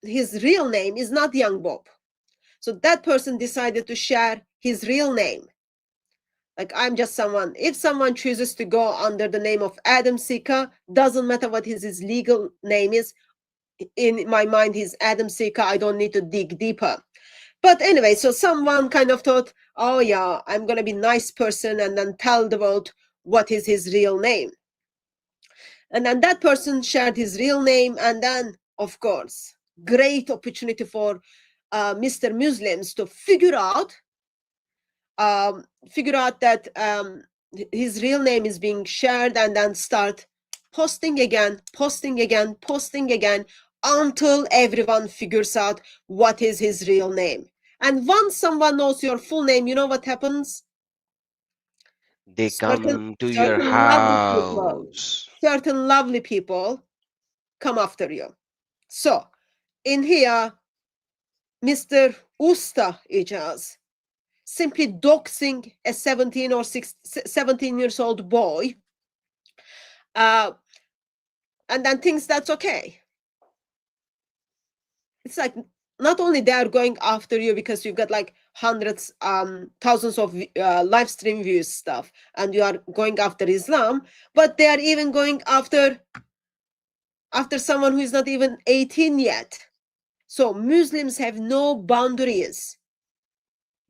his real name is not young Bob. So that person decided to share his real name. Like, I'm just someone. If someone chooses to go under the name of Adam Sika, doesn't matter what his legal name is. In my mind, he's Adam Sika. I don't need to dig deeper. But anyway, so someone kind of thought, oh yeah, I'm going to be nice person and then tell the world what is his real name. And then that person shared his real name. And then, of course, great opportunity for Mr. Muslims to figure out that his real name is being shared, and then start posting again until everyone figures out what is his real name. And once someone knows your full name, you know what happens? They Certain come to your certain lovely people, house. certain lovely people come after you. So in here, Mr. Usta Ijaz simply doxing a 17 years old boy, and then thinks that's okay. It's like, not only they are going after you because you've got like hundreds, thousands of live stream views stuff, and you are going after Islam, but they are even going after someone who is not even 18 yet. So Muslims have no boundaries.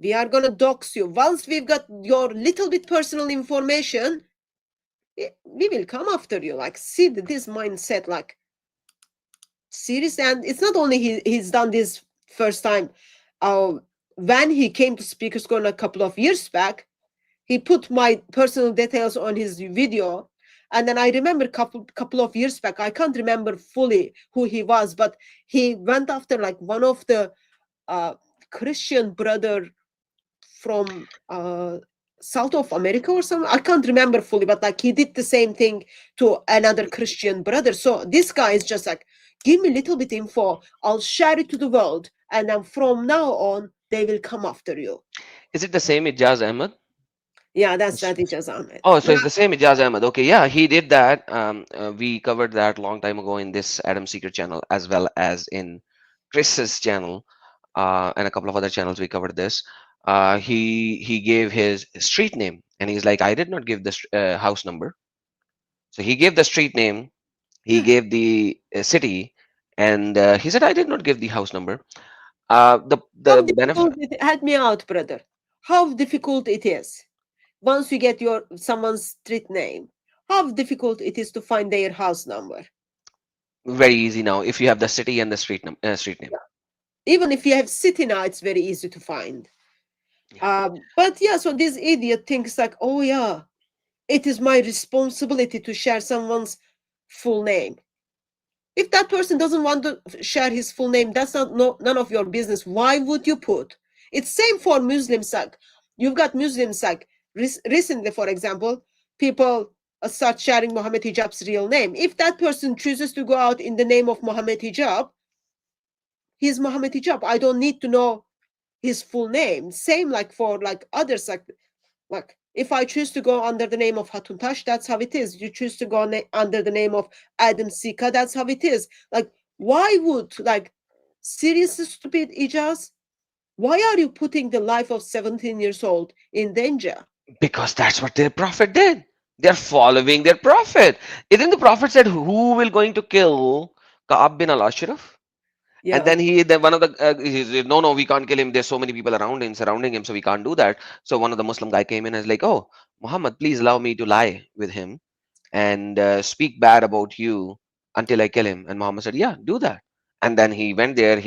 We are going to dox you. Once we've got your little bit personal information, we will come after you. Like, see this mindset, like, serious. And it's not only he's done this first time. When he came to Speaker's Corner a couple of years back, he put my personal details on his video. And then I remember couple of years back, I can't remember fully who he was, but he went after like one of the Christian brother from South of America or something. I can't remember fully, but like he did the same thing to another Christian brother. So this guy is just like, give me a little bit info, I'll share it to the world, and then from now on they will come after you. Is it the same Ijaz Ahmed? Yeah, that's that Ijaz Ahmed. Oh, so Yeah. it's the same Ijaz Ahmed. Okay, yeah, he did that. We covered that long time ago in this Adam Seeker channel, as well as in Chris's channel, and a couple of other channels. We covered this. He gave his street name, and he's like, I did not give the house number. So he gave the street name, he Yeah. gave the city, and he said, I did not give the house number. How The benefit. difficult it, help me out, brother. How difficult it is once you get your someone's street name, how difficult it is to find their house number. Very easy now if you have the city and the street name. Even if you have city now, it's very easy to find. Yeah. But yeah, so this idiot thinks like, oh yeah, it is my responsibility to share someone's full name. If that person doesn't want to share his full name, that's not no, none of your business. Why would you put? It's same for Muslims. Like you've got Muslims like recently, for example, people start sharing Mohamed Hijab's real name. If that person chooses to go out in the name of Mohamed Hijab, he's Mohamed Hijab. I don't need to know his full name. Same like for like others, like if I choose to go under the name of Hatuntash, that's how it is. You choose to go under the name of Adam Sika, that's how it is. Like, why would like seriously stupid Ijaz? Why are you putting the life of 17 years old in danger? Because that's what their prophet did. They're following their prophet. Isn't the prophet said, who will going to kill Ka'ab bin al-Ashraf? And Yeah, then then one of the he said, no, no, we can't kill him. There's so many people around him, surrounding him, so we can't do that. So one of the Muslim guy came in and was like, oh, Muhammad, please allow me to lie with him and speak bad about you until I kill him. And Muhammad said, yeah, do that. And then he went there.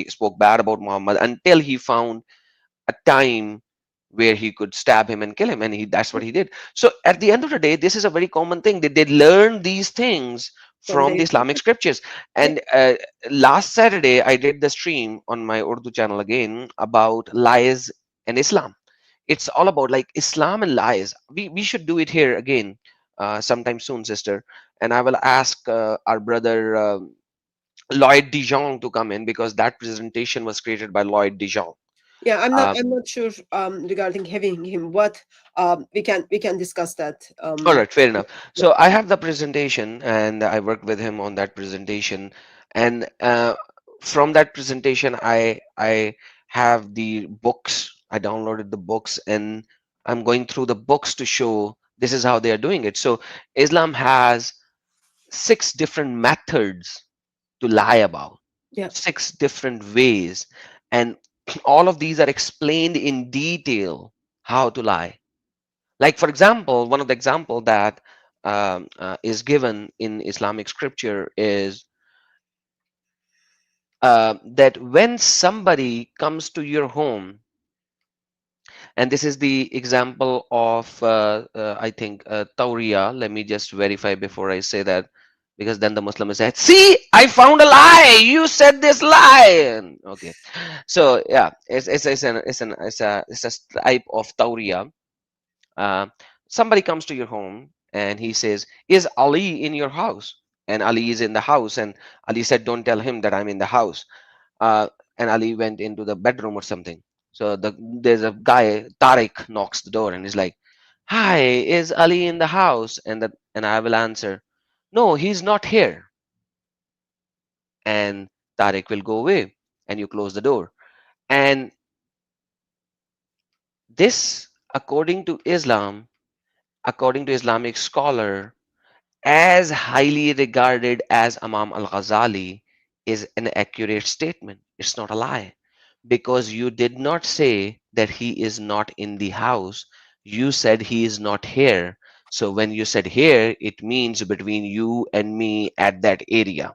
Spoke bad about Muhammad until he found a time where he could stab him and kill him, and that's what he did. So at the end of the day, this is a very common thing that they learn these things from from their the Islamic prophet. scriptures. Yeah, And last Saturday I did the stream on my Urdu channel again about lies and Islam. It's all about like Islam and lies. We should do it here again sometime soon, sister. And I will ask our brother Lloyd Dijon to come in, because that presentation was created by Lloyd Dijon. yeah. I'm um, not sure regarding having him. What we can discuss that. All right, fair enough. Yeah, So I have the presentation, and I worked with him on that presentation. And from that presentation, I have the books. I downloaded the books, and I'm going through the books to show this is how they are doing it. So Islam has six different methods to lie about, yeah, six different ways, and all of these are explained in detail how to lie. Like, for example, one of the example that is given in Islamic scripture is that when somebody comes to your home, and this is the example of I think Tawriya. Let me just verify before I say that, because then the Muslim said, "See, I found a lie. You said this lie." Okay, so yeah, it's a type of Tawriya. uh, Somebody comes to your home and he says, is Ali in your house? And Ali is in the house, and Ali said, don't tell him that I'm in the house. uh, and Ali went into the bedroom or something. So there's a guy, Tariq, knocks the door and is like, hi, is Ali in the house? And I will answer, no, he's not here. And Tariq will go away, and you close the door. And this, according to Islam, according to Islamic scholar, as highly regarded as Imam Al Ghazali, is an accurate statement. It's not a lie. Because you did not say that he is not in the house, you said he is not here. So when you said here, it means between you and me at that area.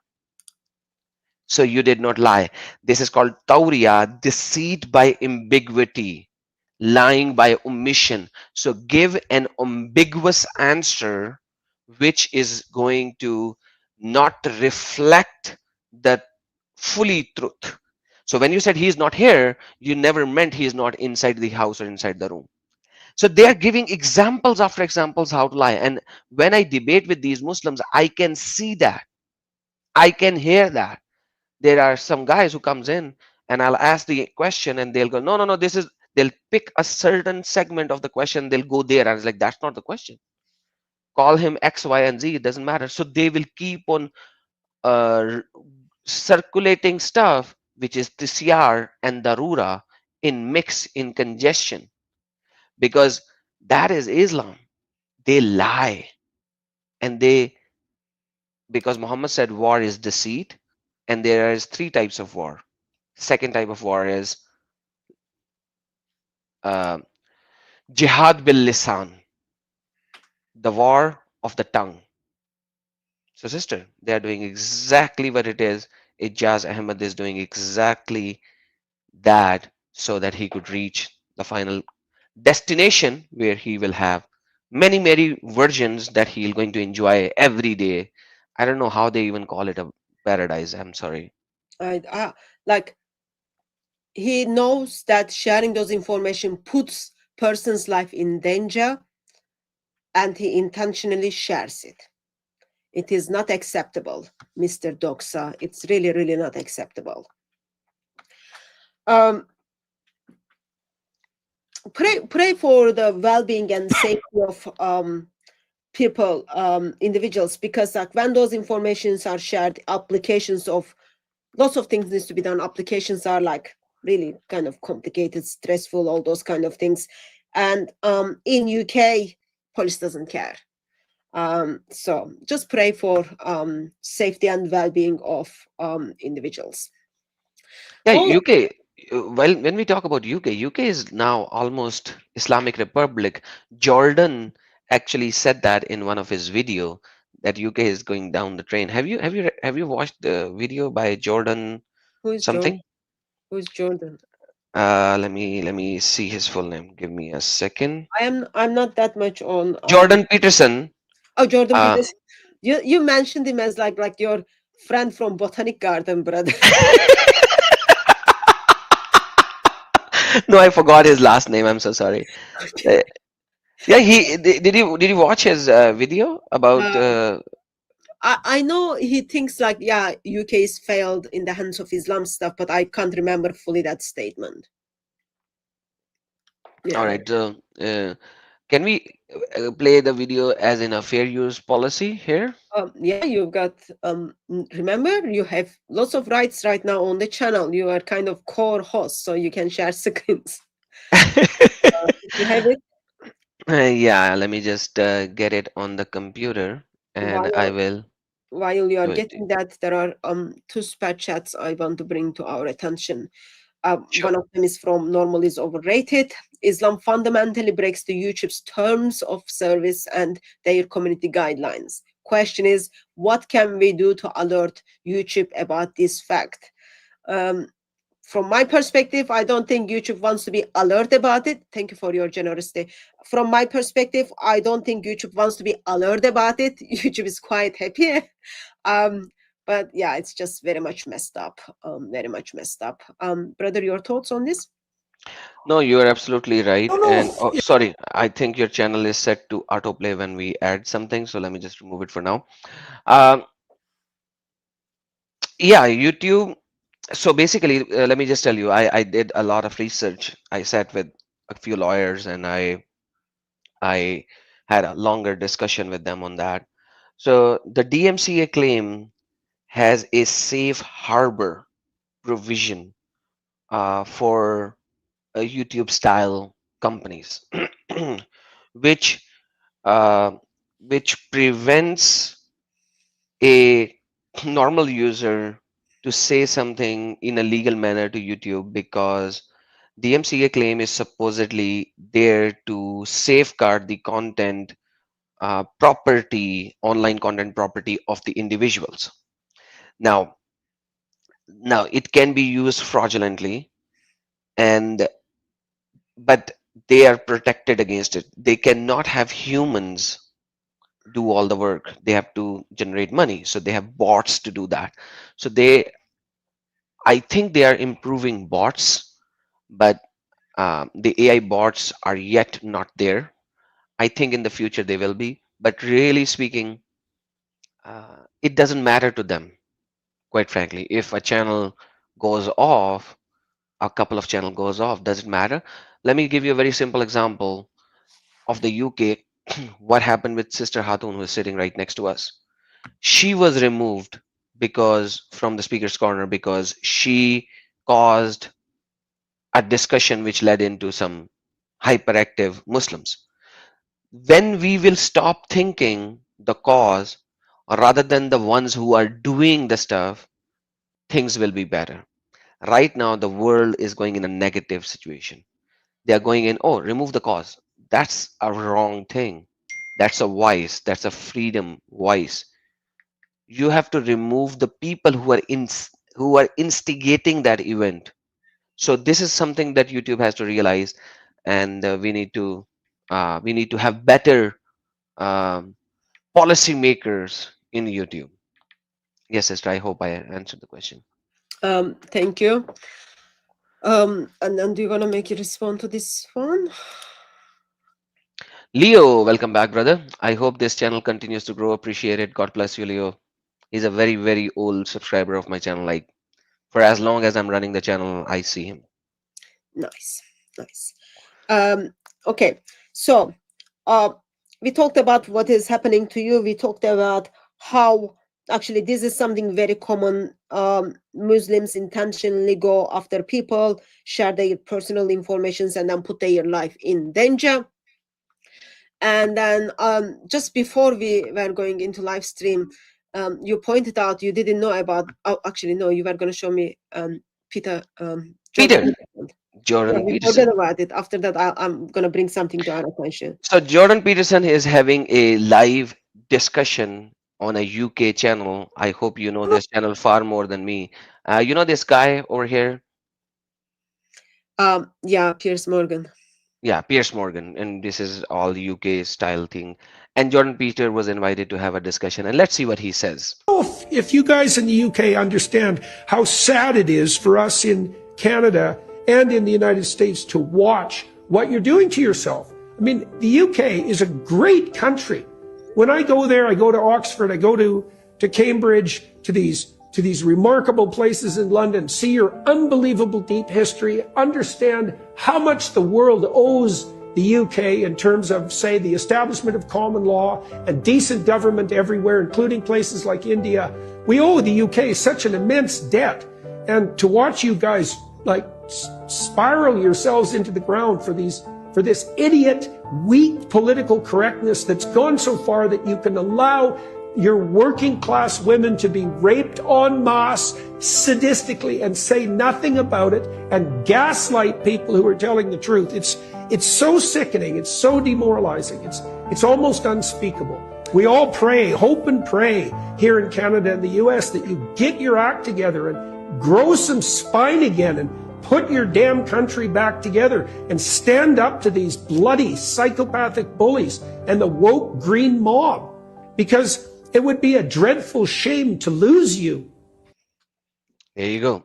So you did not lie. This is called tawriya, deceit by ambiguity, lying by omission. So give an ambiguous answer which is going to not reflect the fully truth. So when you said he is not here, you never meant he is not inside the house or inside the room. So they are giving examples after examples how to lie. And when I debate with these Muslims, I can see that. I can hear that. There are some guys who comes in and I'll ask the question and they'll go, no, no, no, this is, they'll pick a certain segment of the question, they'll go there. And I was like, that's not the question. Call him X, Y, and Z. It doesn't matter. So they will keep on uh, circulating stuff, which is TCR and Darura in mix, in congestion, because that is Islam. They lie. And they, because Muhammad said war is deceit, and there is three types of war. Second type of war is uh, jihad bil lisan, the war of the tongue. So, sister, they are doing exactly what it is Ijaz Ahmed is doing exactly that so that he could reach the final destination where he will have many, many virgins that he's going to enjoy every day. I don't know how they even call it a paradise. I'm sorry. Like he knows that sharing those information puts person's life in danger, and he intentionally shares it. It is not acceptable, Mr. Doxa. It's really, really not acceptable. Um, pray for the well-being and safety of people, individuals, because like when those informations are shared, applications of lots of things needs to be done. Applications are like really kind of complicated, stressful, all those kind of things. And in UK, police doesn't care. So just pray for safety and well-being of individuals. Yeah, Oh, UK. Well, when we talk about UK, UK is now almost Islamic Republic. Jordan actually said that in one of his video that UK is going down the train. Have you watched the video by Jordan who is Jordan? something? Who is Jordan? Let me see his full name. Give me a second. I'm not that much on Jordan Peterson. oh, Jordan Uh, Peters. You mentioned him as like your friend from Botanic Garden, brother. no, I forgot his last name. I'm so sorry. Uh, yeah, did you watch his video about uh, I know he thinks like, yeah, UK is failed in the hands of Islam stuff, but I can't remember fully that statement. all Yeah. right. Can we play the video as in a fair use policy here? Yeah, you've got remember you have lots of rights right now on the channel. You are kind of core host, so you can share screens. You have it Yeah, let me just get it on the computer and I while will while you are show it to you. getting that. There are two super chats I want to bring to our attention. Sure. One of them is from Normal is Overrated. Islam fundamentally breaks the YouTube's terms of service and their community guidelines. Question is, what can we do to alert YouTube about this fact? Um, from my perspective, I don't think YouTube wants to be alert about it. Thank you for your generosity. From my perspective, I don't think YouTube wants to be alert about it. YouTube is quite happy. um, but yeah, it's just very much messed up. Very much messed up. Brother, your thoughts on this? No, you are absolutely No, right. no. And oh, sorry, I think your channel is set to autoplay when we add something. So let me just remove it for now. Um, yeah, YouTube. So basically, let me just tell you, I did a lot of research. I sat with a few lawyers and I had a longer discussion with them on that. So the DMCA claim has a safe harbor provision for YouTube style companies, which uh, which prevents a normal user to say something in a legal manner to YouTube because DMCA claim is supposedly there to safeguard the content property, online content property of the individuals. Now, now it can be used fraudulently, and but they are protected against it. They cannot have humans do all the work. They have to generate money, so they have bots to do that. So I think they are improving bots, but the AI bots are yet not there. I think in the future they will be, but really speaking, it doesn't matter to them, quite frankly. If a channel goes off, a couple of channel goes off, does it matter? Let me give you a very simple example of the UK. What happened with Sister Hatun, who is sitting right next to us? She was removed because from the speaker's corner because she caused a discussion which led into some hyperactive Muslims. When we will stop thinking the cause rather than the ones who are doing the stuff, things will be better. Right now, the world is going in a negative situation. They are going in, oh, remove the cause. That's a wrong thing. That's a vice. That's a freedom vice. You have to remove the people who are who are instigating that event. So this is something that YouTube has to realize, and we need to have better um, policy makers in YouTube. Yes, sister. I hope I answered the question. Thank you. And then do you want to make a respond to this one? Leo, welcome back, brother. I hope this channel continues to grow. Appreciate it. God bless you, Leo. He's a very, very old subscriber of my channel. Like, for as long as I'm running the channel, I see him. Nice, nice. Okay, so we talked about what is happening to you. We talked about how actually this is something very common. Muslims intentionally go after people, share their personal informations, and then put their life in danger. And then just before we were going into live stream, you pointed out you didn't know about. Oh, actually, no, you were going to show me Peter Jordan Peter, Peterson. Yeah, Jordan we forget Peterson. about it. After that, I'm going to bring something to our attention. So Jordan Peterson is having a live discussion on a UK channel. I hope you know this channel far more than me. You know this guy over here? Yeah, Piers Morgan. Yeah, Piers Morgan, and this is all UK style thing. And Jordan Peter was invited to have a discussion, and let's see what he says. If you guys in the UK understand how sad it is for us in Canada and in the United States to watch what you're doing to yourself. I mean, the UK is a great country. When I go there, I go to Oxford, I go to Cambridge, to these remarkable places in London, see your unbelievable deep history, understand how much the world owes the UK in terms of, say, the establishment of common law and decent government everywhere, including places like India. We owe the UK such an immense debt. And to watch you guys like spiral yourselves into the ground for this idiot, weak political correctness that's gone so far that you can allow your working class women to be raped en masse sadistically and say nothing about it and gaslight people who are telling the truth. It's so sickening. It's so demoralizing. It's almost unspeakable. We all pray, hope and pray here in Canada and the US that you get your act together and grow some spine again and put your damn country back together and stand up to these bloody psychopathic bullies and the woke green mob, because it would be a dreadful shame to lose you. There you go.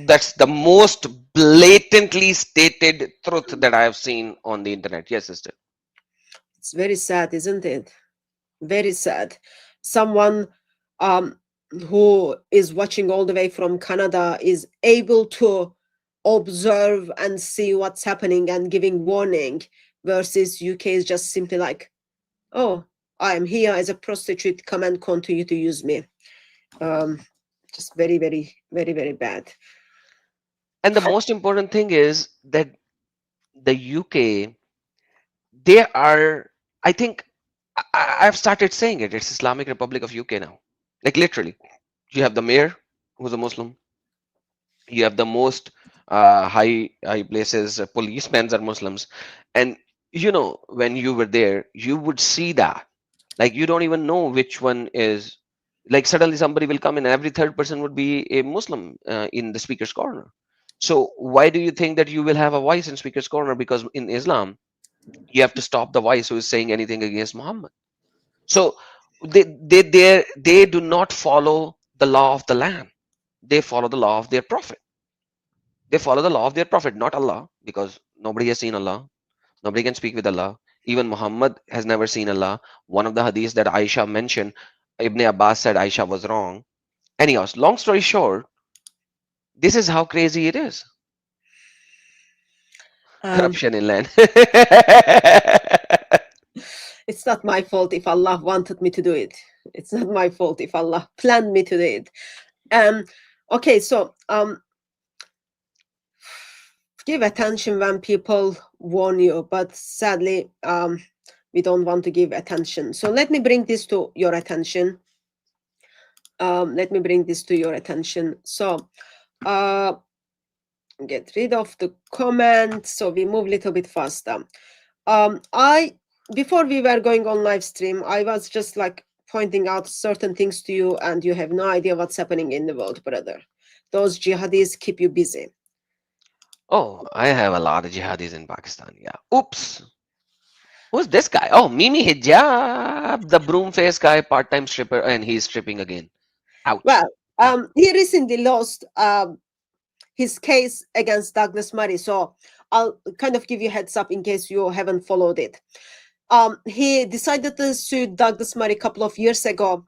that's the most blatantly stated truth that I have seen on the internet. Yes, sister. It's very sad, isn't it? Very sad. Someone who is watching all the way from Canada is able to observe and see what's happening and giving warning, versus UK is just simply like, oh, I'm here as a prostitute, come and continue to use me. Just very, very, very, very bad. And the most important thing is that the UK, they are, I think, I've started saying it, it's Islamic Republic of UK now. Like literally, you have the mayor who's a Muslim. You have the most high places, policemen are Muslims. And you know, when you were there, you would see that. Like you don't even know which one is, like suddenly somebody will come in and every third person would be a Muslim in the speaker's corner. So why do you think that you will have a voice in speaker's corner? Because in Islam, you have to stop the voice who is saying anything against Muhammad. So they do not follow the law of the land. They follow the law of their prophet. They follow the law of their prophet, not Allah, because nobody has seen Allah. Nobody can speak with Allah. Even Muhammad has never seen Allah. One of the hadiths that Aisha mentioned, Ibn Abbas said Aisha was wrong. Anyhow, long story short, this is how crazy it is. Corruption in land. It's not my fault if Allah wanted me to do it. It's not my fault if Allah planned me to do it. Okay, so give attention when people warn you, but sadly, we don't want to give attention. So let me bring this to your attention. Let me bring this to your attention. So get rid of the comment so we move a little bit faster. Before we were going on live stream, I was just like pointing out certain things to you and you have no idea what's happening in the world, brother. Those jihadis keep you busy. Oh, I have a lot of jihadis in Pakistan. Yeah. Oops. Who's this guy? Oh, Mimi Hijab, the broom face guy, part-time stripper, and he's stripping again. Ouch. Well, Yeah. he recently lost his case against Douglas Murray. So I'll kind of give you a heads up in case you haven't followed it. He decided to sue Douglas Murray a couple of years ago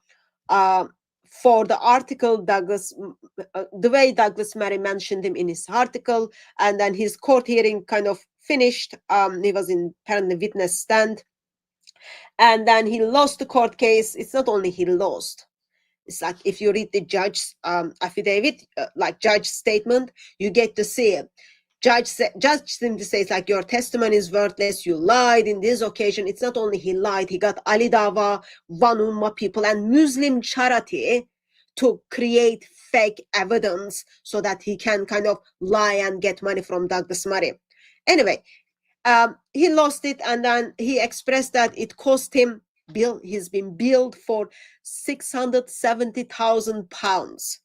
for the article the way Douglas Murray mentioned him in his article, and then his court hearing kind of finished. He was in apparently witness stand, and then he lost the court case. It's not only he lost. It's like if you read the judge's affidavit, like judge statement, you get to see it. Judge simply says like your testimony is worthless. You lied in this occasion. It's not only he lied. He got Ali Dava, One Ummah people, and Muslim charity to create fake evidence so that he can kind of lie and get money from Douglas Murray. Anyway, he lost it, and then he expressed that it cost him. He's been billed for £670,000.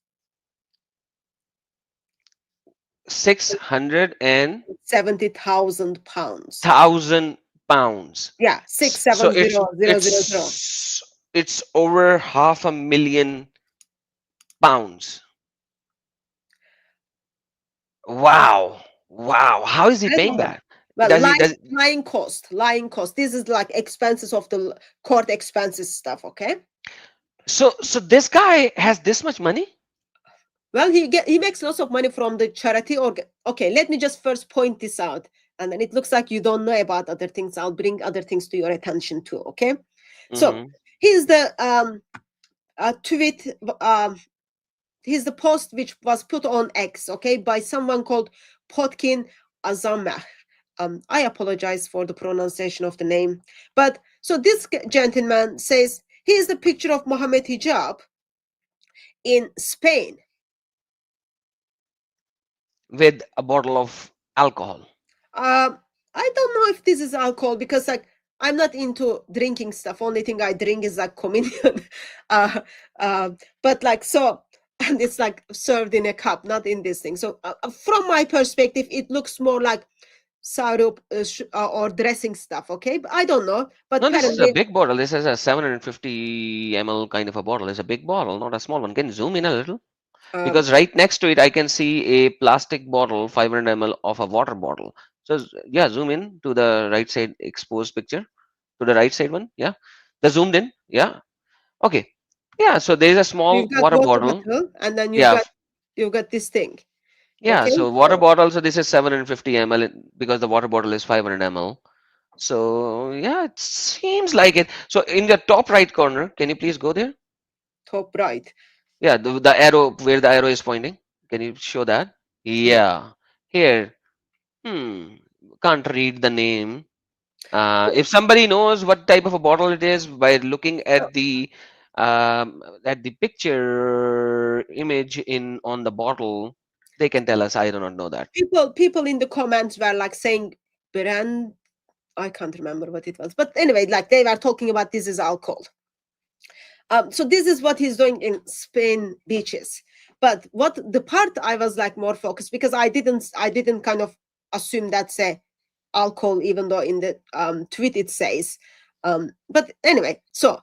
670,000 £70,000. pounds. Yeah, So 670,000. it's over £500,000. Wow. Wow. How is he I don't paying know. that? Well, Does he lying cost. This is like expenses of the court expenses stuff. Okay. so this guy has this much money? Well, he makes lots of money from the charity. Okay, let me just first point this out, and then it looks like you don't know about other things. I'll bring other things to your attention too. Okay. So Mhm. here's the tweet. Here's the post which was put on X. Okay, by someone called Potkin Azameh. I apologize for the pronunciation of the name, but so this gentleman says here's the picture of Mohamed Hijab in Spain. With a bottle of alcohol. I don't know if this is alcohol because like I'm not into drinking stuff. Only thing I drink is like communion. But like so, and it's like served in a cup, not in this thing. So from my perspective, it looks more like syrup or dressing stuff. Okay, but I don't know. But No, this is a apparently, big bottle. This is a 750 ml kind of a bottle. It's a big bottle, not a small one. Can you zoom in a little? Because right next to it, I can see a plastic bottle, 500 ml of a water bottle. So yeah, zoom in to the right side exposed picture. To the right side one. Yeah. The zoomed in. Yeah. Okay. Yeah. So there's a small you've got water water bottle. bottle, and then Yeah. you've got this thing. Yeah. Okay, So water bottle. So this is 750 ml because the water bottle is 500 ml. So yeah, it seems like it. So in the top right corner, can you please go there? top right. Yeah, the arrow where the arrow is pointing. Can you show that? Yeah. Here. Can't read the name. If somebody knows what type of a bottle it is by looking at the picture image in on the bottle, they can tell us. I do not know that. People in the comments were like saying brand. I can't remember what it was, but anyway, like they were talking about this is alcohol. So this is what he's doing in Spain beaches. But what the part I was like more focused because I didn't kind of assume that's a alcohol, even though in the tweet it says. But anyway, so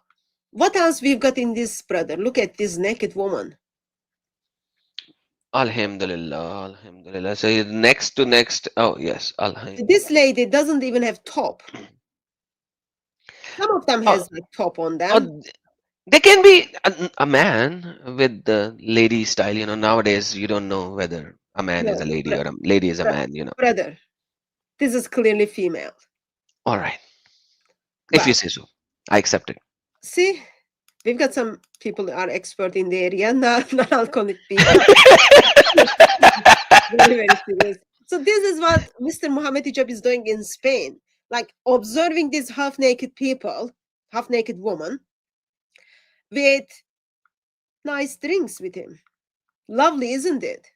what else we've got in this, brother? Look at this naked woman. Alhamdulillah, Alhamdulillah. So next. Oh yes, Alhamdulillah. This lady doesn't even have top. Some of them has like top on them. There can be a man with the lady style. Nowadays you don't know whether a man is a lady or a lady is a man. Brother, this is clearly female. All right. If you say so, I accept it. See, we've got some people who are expert in the area, non-alcoholic people. Very, very serious. So this is what Mr. Mohamed Hijab is doing in Spain, like observing these half-naked people, half-naked woman, with nice drinks with him. Lovely, isn't it?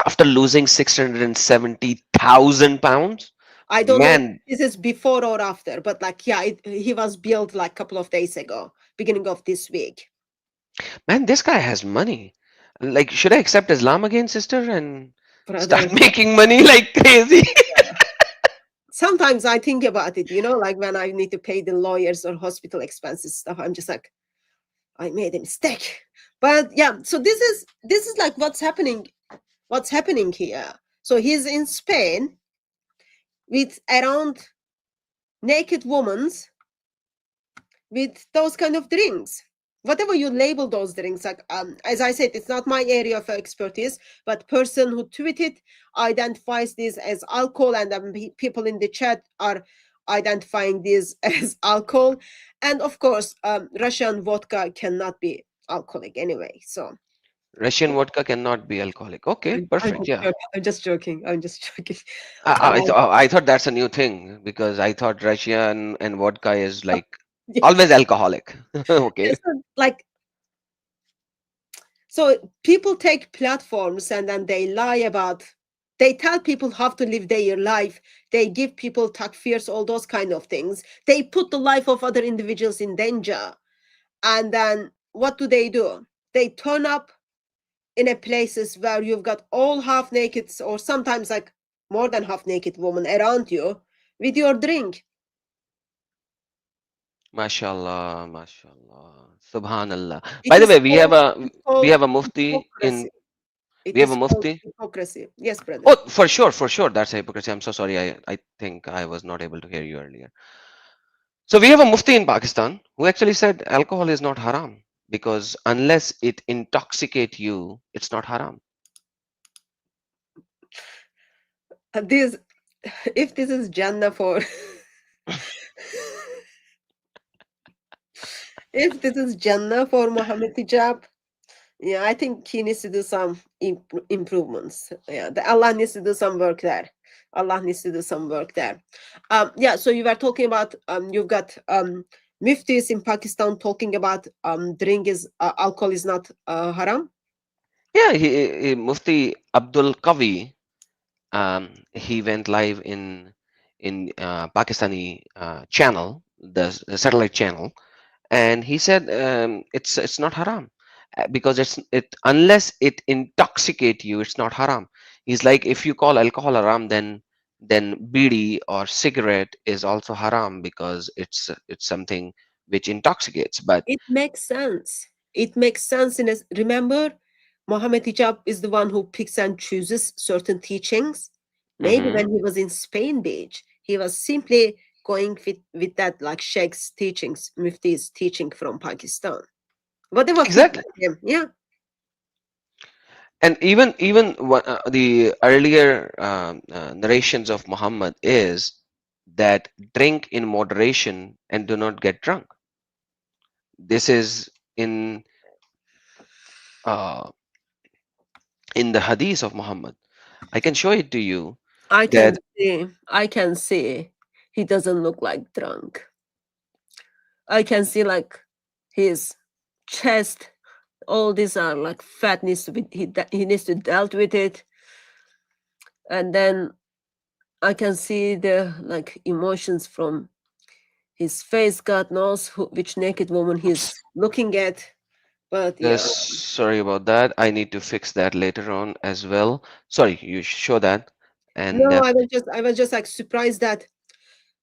After losing 670,000 pounds, I don't know if Man, this is before or after, but like, yeah, he was built like a couple of days ago, beginning of this week. man, this guy has money. Like, should I accept Islam again, sister, and Brother, start making money like crazy? sometimes I think about it, like when I need to pay the lawyers or hospital expenses stuff, I'm just like, I made a mistake. But yeah, so this is like what's happening here. So he's in Spain with around naked women with those kind of drinks, whatever you label those drinks. Like, as I said, it's not my area of expertise, but person who tweeted identifies this as alcohol, and people in the chat are identifying this as alcohol. And of course, Russian vodka cannot be alcoholic anyway. So Russian vodka cannot be alcoholic. Okay, perfect. Yeah. I'm just joking. I'm just joking. I thought that's a new thing because I thought Russian and vodka is like Yeah. always alcoholic. Okay. So, like, so people take platforms and then they tell people how to live their life. They give people takfirs, all those kind of things. They put the life of other individuals in danger. And then what do? They turn up in a places where you've got all half naked or sometimes like more than half naked woman around you with your drink. Mashallah, mashallah, subhanallah. It By the is way, called, we have a mufti hypocrisy. It we have a is called mufti. hypocrisy. Yes, brother. Oh, for sure, that's hypocrisy. I'm so sorry. I think I was not able to hear you earlier. So we have a mufti in Pakistan who actually said alcohol is not haram because unless it intoxicate you, it's not haram. This, if this is Jannah for, if this is Jannah for Mohamed Hijab, yeah, I think he needs to do some improvements. Yeah, Allah needs to do some work there. Allah needs to do some work there. Yeah. So you were talking about you've got muftis in Pakistan talking about alcohol is not haram. Yeah, Mufti Abdul Qavi, he went live in Pakistani channel, the satellite channel, and he said it's not haram because it unless it intoxicate you, it's not haram. He's like, if you call alcohol haram, then bidi or cigarette is also haram because it's something which intoxicates. But It makes sense. It makes sense remember, Mohammed Hijab is the one who picks and chooses certain teachings. Maybe Mhm. when he was in Spain Beach, he was simply going with that like Sheikh's teachings, Mufti's teaching from Pakistan. Whatever fit Exactly. him. Yeah. And the earlier narrations of Muhammad is that drink in moderation and do not get drunk. This is uh, in the hadith of Muhammad. I can show it to you I can that see. I can see. He doesn't look like drunk. I can see like his chest. All these are like fat needs to be he needs to dealt with it. And then I can see the like emotions from his face. God knows which naked woman he's looking at. But yeah. sorry about that. I need to fix that later on as well. Sorry, you show that. And No, I was just like surprised that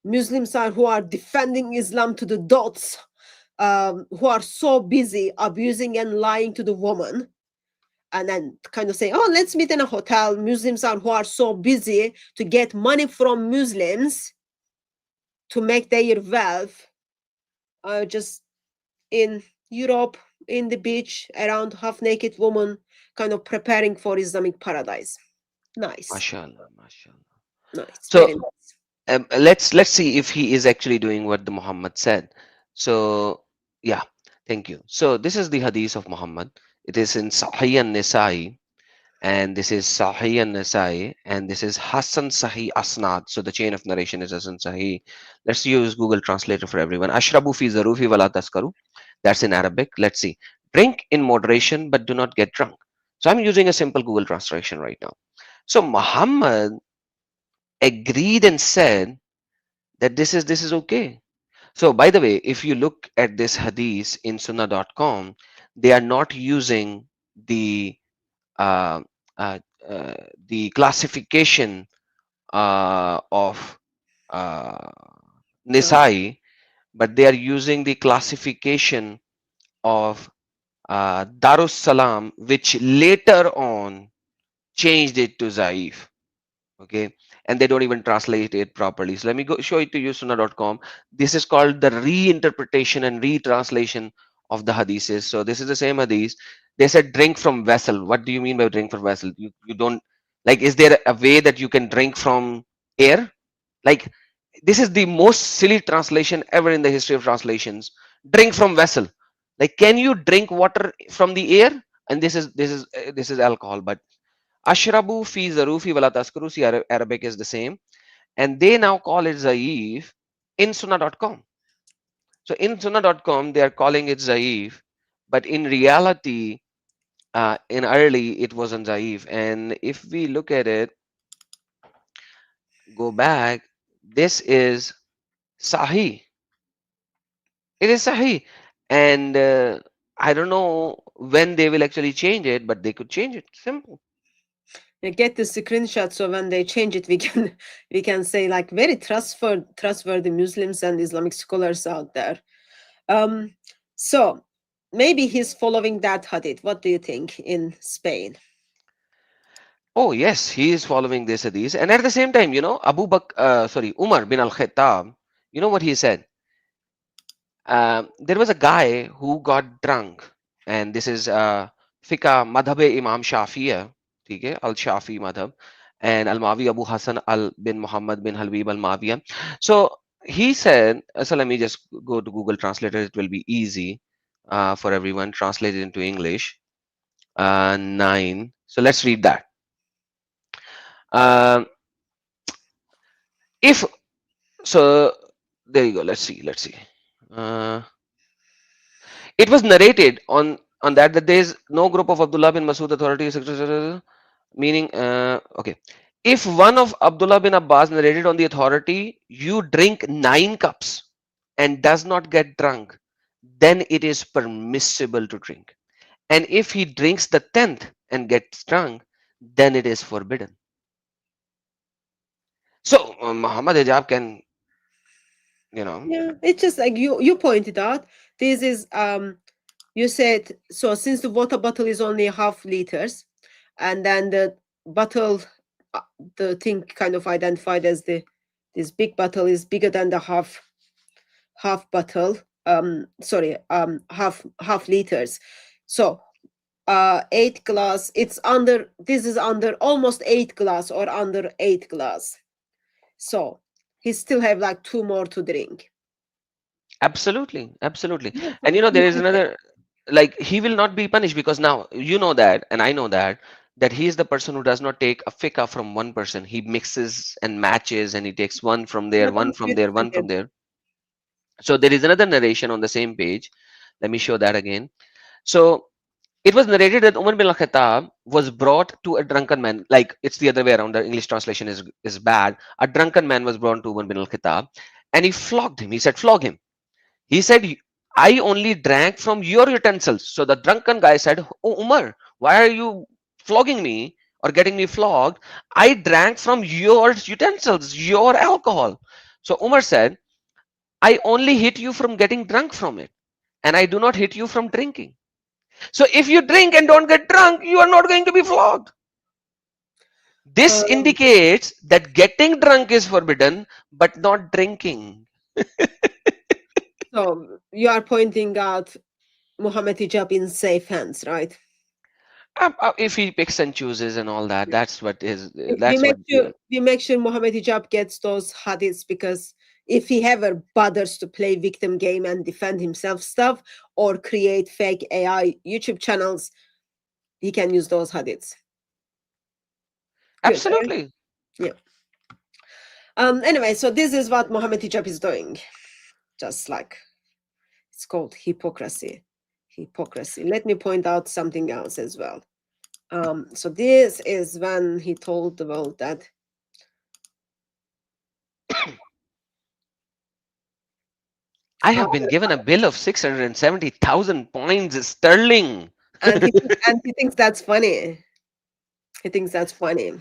Muslims who are defending Islam to the dots, who are so busy abusing and lying to the woman, and then kind of say, "Oh, let's meet in a hotel." Muslims who are so busy to get money from Muslims to make their wealth, just in Europe, in the beach, around half-naked woman, kind of preparing for Islamic paradise. Nice, mashallah, mashallah. nice, very So nice. let's see if he is actually doing what the Muhammad said. So yeah, thank you. So this is the hadith of Muhammad. It is in Sahih an-Nisa'i, and this is Sahih an-Nasa'i, and this is Hassan Sahih Asnad. So the chain of narration is Hassan Sahih. Let's use Google Translator for everyone. Ashrabu fi zarufi wala taskaru. That's in Arabic. Let's see. Drink in moderation, but do not get drunk. So I'm using a simple Google translation right now. So Muhammad agreed and said that this is okay. So by the way, if you look at this hadith in sunnah.com, they are not using the uh, uh, the classification of uh, No. Nisai, but they are using the classification of Darus Salam, which later on changed it to Zaif. Okay, and they don't even translate it properly. So let me go show it to you, sunnah.com. This is called the reinterpretation and retranslation of the hadiths. So this is the same hadith. They said drink from vessel. What do you mean by drink from vessel? You don't, like, is there a way that you can drink from air? Like, this is the most silly translation ever in the history of translations. Drink from vessel. Like, can you drink water from the air? And this is alcohol, but ashrabu fi zarufi wala taskuru. See, Arabic is the same, and they now call it zaif in sunnah.com. So in sunnah.com they are calling it zaif, but in reality, in early it wasn't zaif. And if we look at it, go back, this is sahih. It is sahih, and I don't know when they will actually change it, but they could change it. Simple. Get the screenshot so when they change it, we can say like very trustworthy Muslims and Islamic scholars out there. So maybe he's following that hadith. What do you think in Spain? Oh yes, he is following this hadith, and at the same time, Umar bin al-Khattab. You know what he said? There was a guy who got drunk, and this is Fiqh Madhab-e Imam Shafi'ah, okay, al-Shafi Madhab, and al-Mawi Abu Hassan bin Muhammad bin Halbib al-Mawiyah. So he said, so let me just go to Google Translator. It will be easy for everyone. Translate it into English. 9. So let's read that. Um, if so, there you go. Let's see. Uh, it was narrated on that there is no group of Abdullah bin Masud authority, meaning okay. If one of Abdullah bin Abbas narrated on the authority, you drink 9 cups and does not get drunk, then it is permissible to drink. And if he drinks the 10th and gets drunk, then it is forbidden. So Muhammad Hijab can, you know, Yeah, it's just like you pointed out. This is you said so since the water bottle is only half liters, and then the bottle, uh, the thing kind of identified as this big bottle is bigger than the half bottle. Sorry, half liters. So 8 glass. It's under. This is under almost 8 glass or under 8 glass. So he still have like 2 more to drink. absolutely, absolutely. Yeah, And there is another, like, he will not be punished because now you know that, and I know that he is the person who does not take a fikah from one person. He mixes and matches, and he takes one from there, but one I'm from good there, to one get from there. So there is another narration on the same page. Let me show that again. So it was narrated that Umar bin al-Khattab was brought to a drunken man. Like, it's the other way around. The English translation is bad. A drunken man was brought to Umar bin al-Khattab, and he flogged him. He said, "Flog him." He said, "I only drank from your utensils." So the drunken guy said, "Oh, Umar, why are you flogging me or getting me flogged? I drank from your utensils, your alcohol." So Umar said, "I only hit you from getting drunk from it, and I do not hit you from drinking. So if you drink and don't get drunk, you are not going to be flogged." This um, indicates that getting drunk is forbidden, but not drinking. so you are pointing out Mohamed Hijab in safe hands, right? If he picks and chooses and all that, that's what is. We That's make what. sure we make sure Mohamed Hijab gets those hadiths, because if he ever bothers to play victim game and defend himself stuff or create fake AI YouTube channels, he can use those hadiths. Good. Absolutely. Yeah. Anyway, so this is what Mohamed Hijab is doing. Just like it's called hypocrisy. Hypocrisy. Let me point out something else as well. So this is when he told the world that I have been given a bill of 670,000 points sterling. And he thinks that's funny. He thinks that's funny.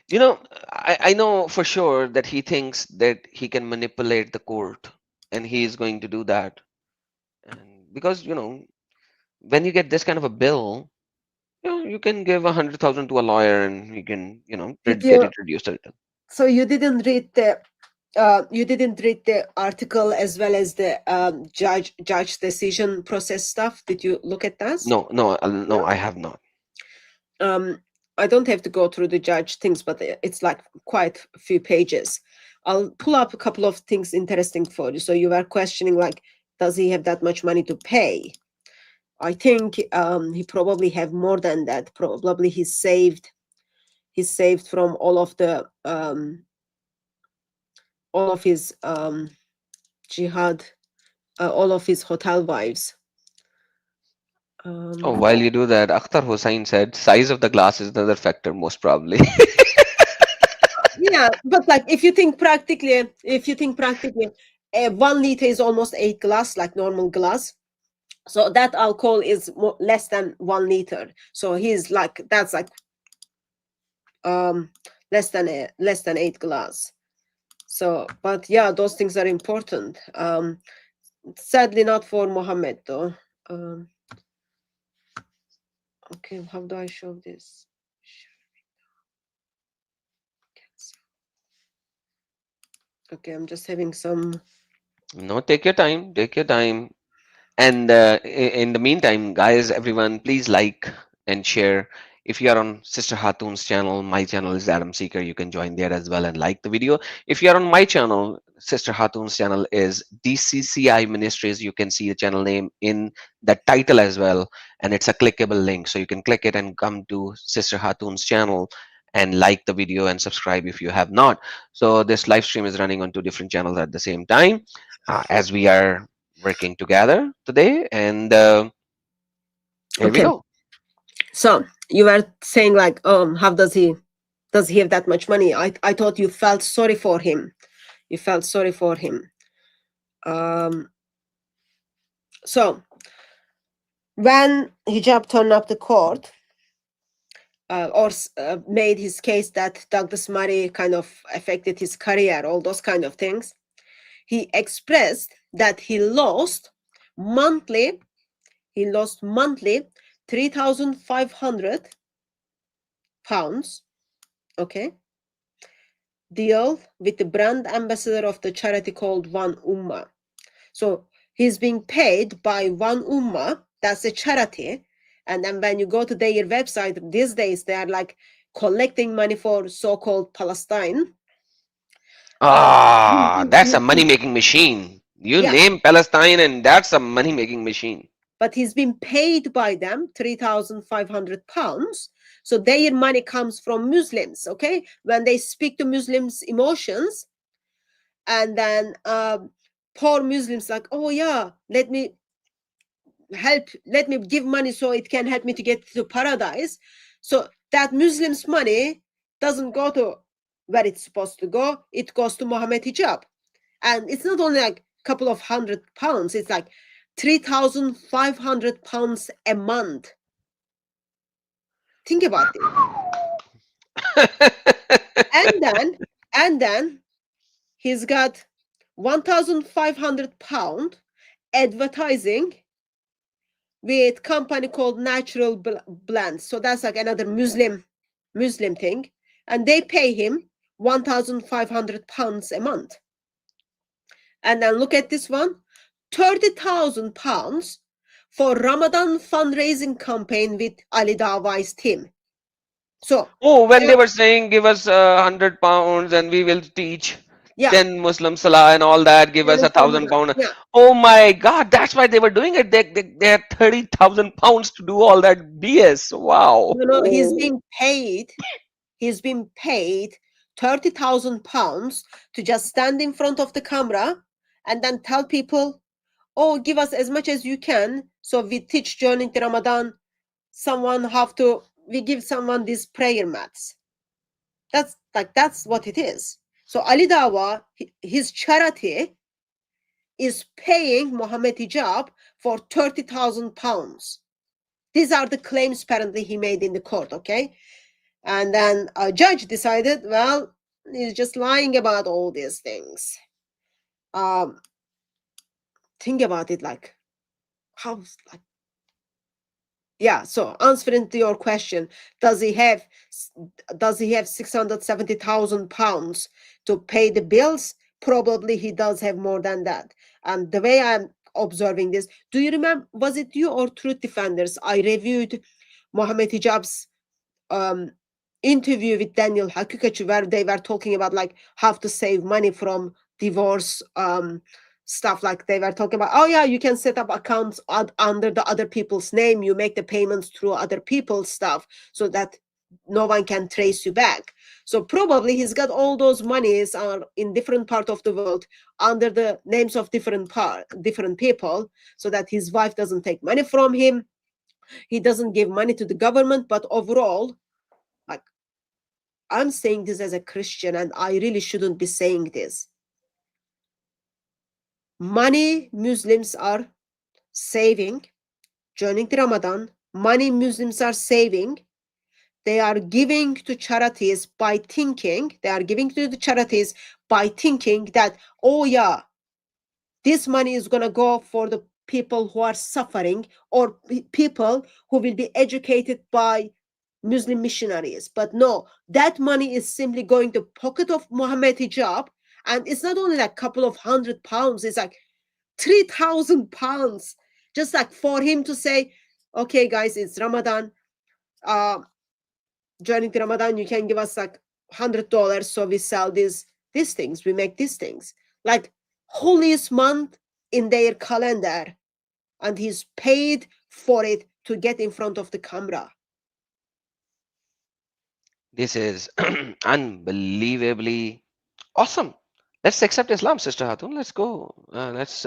You know, I know for sure that he thinks that he can manipulate the court, and he is going to do that. And because, when you get this kind of a bill, you can give 100,000 to a lawyer, and he can, Did get you? it reduced a little. So you didn't read the article as well as the judge decision process stuff. Did you look at that? No, no, no, I have not. I don't have to go through the judge things, but it's like quite a few pages. I'll pull up a couple of things interesting for you. So you were questioning, like, does he have that much money to pay? I think he probably have more than that. Probably he saved from all of his jihad, all of his hotel wives. Oh, while you do that, Akhtar Hussain said size of the glass is another factor, most probably. Yeah, but like if you think practically, 1 liter is almost 8 glass, like normal glass. So that alcohol is less than 1 liter. So he's like, that's like less than 8 glass. So, but yeah, those things are important. Sadly not for Mohammed though. Okay, how do I show this? Okay, I'm just having some. No, take your time, take your time. And in the meantime, guys, everyone, please like and share. If you are on Sister Hatun's channel, my channel is Adam Seeker. You can join there as well and like the video. If you are on my channel, Sister Hatun's channel is DCCI Ministries. You can see the channel name in the title as well, and it's a clickable link. So you can click it and come to Sister Hatun's channel and like the video and subscribe if you have not. So this live stream is running on two different channels at the same time, as we are working together today, and here we Okay, go. so you were saying like, how does he have that much money? I thought you felt sorry for him. You felt sorry for him. So when Hijab turned up the court, or made his case that Douglas Murray kind of affected his career, all those kind of things, he expressed that he lost monthly 3,500 pounds, okay, deal with the brand ambassador of the charity called One Ummah. So he's being paid by One Ummah, that's a charity. And then when you go to their website these days, they are like collecting money for so-called Palestine. That's a money-making machine. You Yeah. name Palestine, and that's a money-making machine. But he's been paid by them 3,500 pounds. So their money comes from Muslims, okay? When they speak to Muslims' emotions, and then poor Muslims like, oh yeah, let me give money so it can help me to get to paradise. So that Muslims' money doesn't go to where it's supposed to go. It goes to Mohamed Hijab. And it's not only like a couple of £100, it's like 3,500 pounds a month. Think about it. and then he's got 1,500 pound advertising with company called Natural Blends. So that's like another Muslim thing. And they pay him 1,500 pounds a month. And then look at this one, 30,000 pounds for Ramadan fundraising campaign with Ali Dawai's team. So when they were saying give us 100 pounds and we will teach 10 Muslim Salah and all that, give us 1,000 pounds. Yeah. Oh my God, that's why they were doing it. They had 30,000 pounds to do all that BS. Wow. He's being paid 30,000 pounds to just stand in front of the camera and then tell people, oh, give us as much as you can. So we teach during the Ramadan, we give someone these prayer mats. That's what it is. So Ali Dawa, his charity is paying Mohamed Hijab for 30,000 pounds. These are the claims apparently he made in the court, okay? And then a judge decided, well, he's just lying about all these things. Think about it, like, how, like, yeah, so answering to your question, does he have 670,000 pounds to pay the bills? Probably he does have more than that. And the way I'm observing this, do you remember, was it you or Truth Defenders? I reviewed Mohamed Hijab's interview with Daniel Hakikachi, where they were talking about like how to save money from divorce stuff. Like they were talking about, oh yeah, you can set up accounts under the other people's name, you make the payments through other people's stuff so that no one can trace you back. So probably he's got all those monies are in different part of the world under the names of different people, so that his wife doesn't take money from him, he doesn't give money to the government. But overall, like, I'm saying this as a Christian, and I really shouldn't be saying this. Money Muslims are saving during the Ramadan, money Muslims are saving, they are giving to charities by thinking, that, oh yeah, this money is going to go for the people who are suffering, or people who will be educated by Muslim missionaries. But no, that money is simply going to pocket of Mohamed Hijab. And it's not only like a couple of £100, it's like 3,000 pounds, just like for him to say, okay guys, it's Ramadan, during the Ramadan you can give us like $100, so we sell these things, we make these things, like holiest month in their calendar, and he's paid for it to get in front of the camera. This is unbelievably awesome. Let's accept Islam, Sister Hatun. Let's go. Let's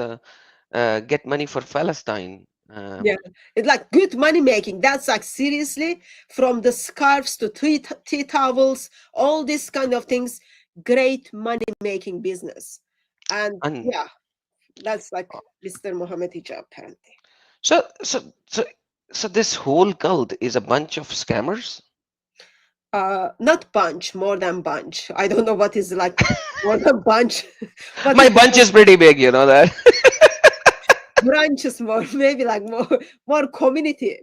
get money for Palestine. Yeah, it's like good money making. That's like seriously, from the scarves to tea towels, all these kind of things, great money making business. And un- yeah, that's like Mr. Mohamed Hijab apparently. so, so, so, so this whole cult is a bunch of scammers. Not bunch, more than bunch. I don't know what is like more than bunch. But My bunch is pretty big, you know that. branches more, maybe like more community.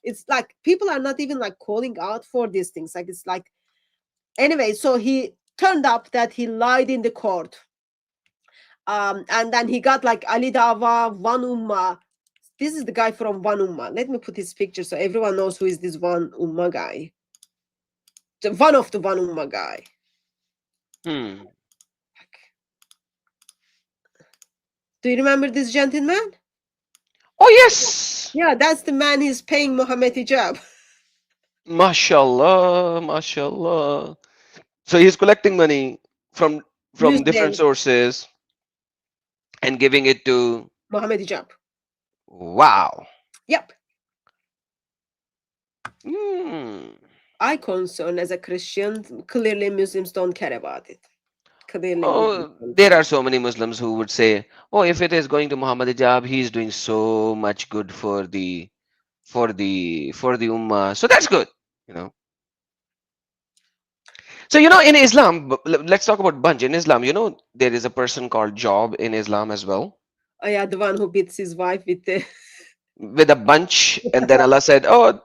It's like people are not even like calling out for these things. Like it's like, anyway, so he turned up that he lied in the court. And then he got like Ali Dava, One Ummah. This is the guy from One Ummah. Let me put his picture so everyone knows who is this One Ummah guy. One of the One Ummah guy. Do you remember this gentleman? Oh yes. Yeah, that's the man he's paying Mohamed Hijab. Mashallah, mashallah. So he's collecting money from different Muslim sources and giving it to Mohamed Hijab. wow. Yep. I concern as a Christian, clearly Muslims don't care about it. Clearly, Oh, there are so many Muslims who would say, "Oh, if it is going to Muhammad Hijab, he's doing so much good for the ummah, so that's good, you know." So in Islam, let's talk about bunch. In Islam, there is a person called Job in Islam as well, Oh yeah, the one who beats his wife with the with a bunch, and then Allah said, "Oh,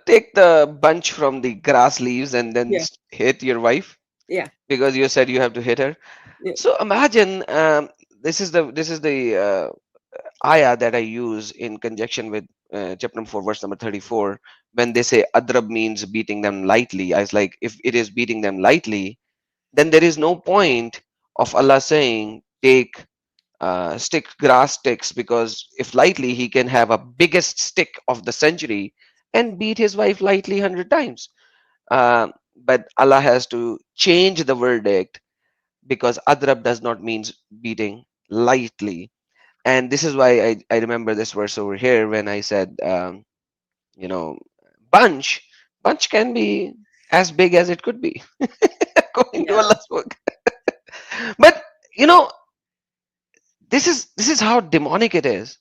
take the bunch from the grass leaves and then yeah, hit your wife yeah, because you said you have to hit her." yeah. So imagine this is the ayah that I use in conjunction with chapter number 4, verse number 34, when they say adrab means beating them lightly. I was like, if it is beating them lightly, then there is no point of Allah saying take grass sticks, because if lightly, he can have a biggest stick of the century and beat his wife lightly 100 times. But Allah has to change the verdict, because adrab does not means beating lightly. And this is why I remember this verse over here when I said, you know, bunch, bunch can be as big as it could be, according to Yeah. Allah's book. But, you know, This is how demonic it is,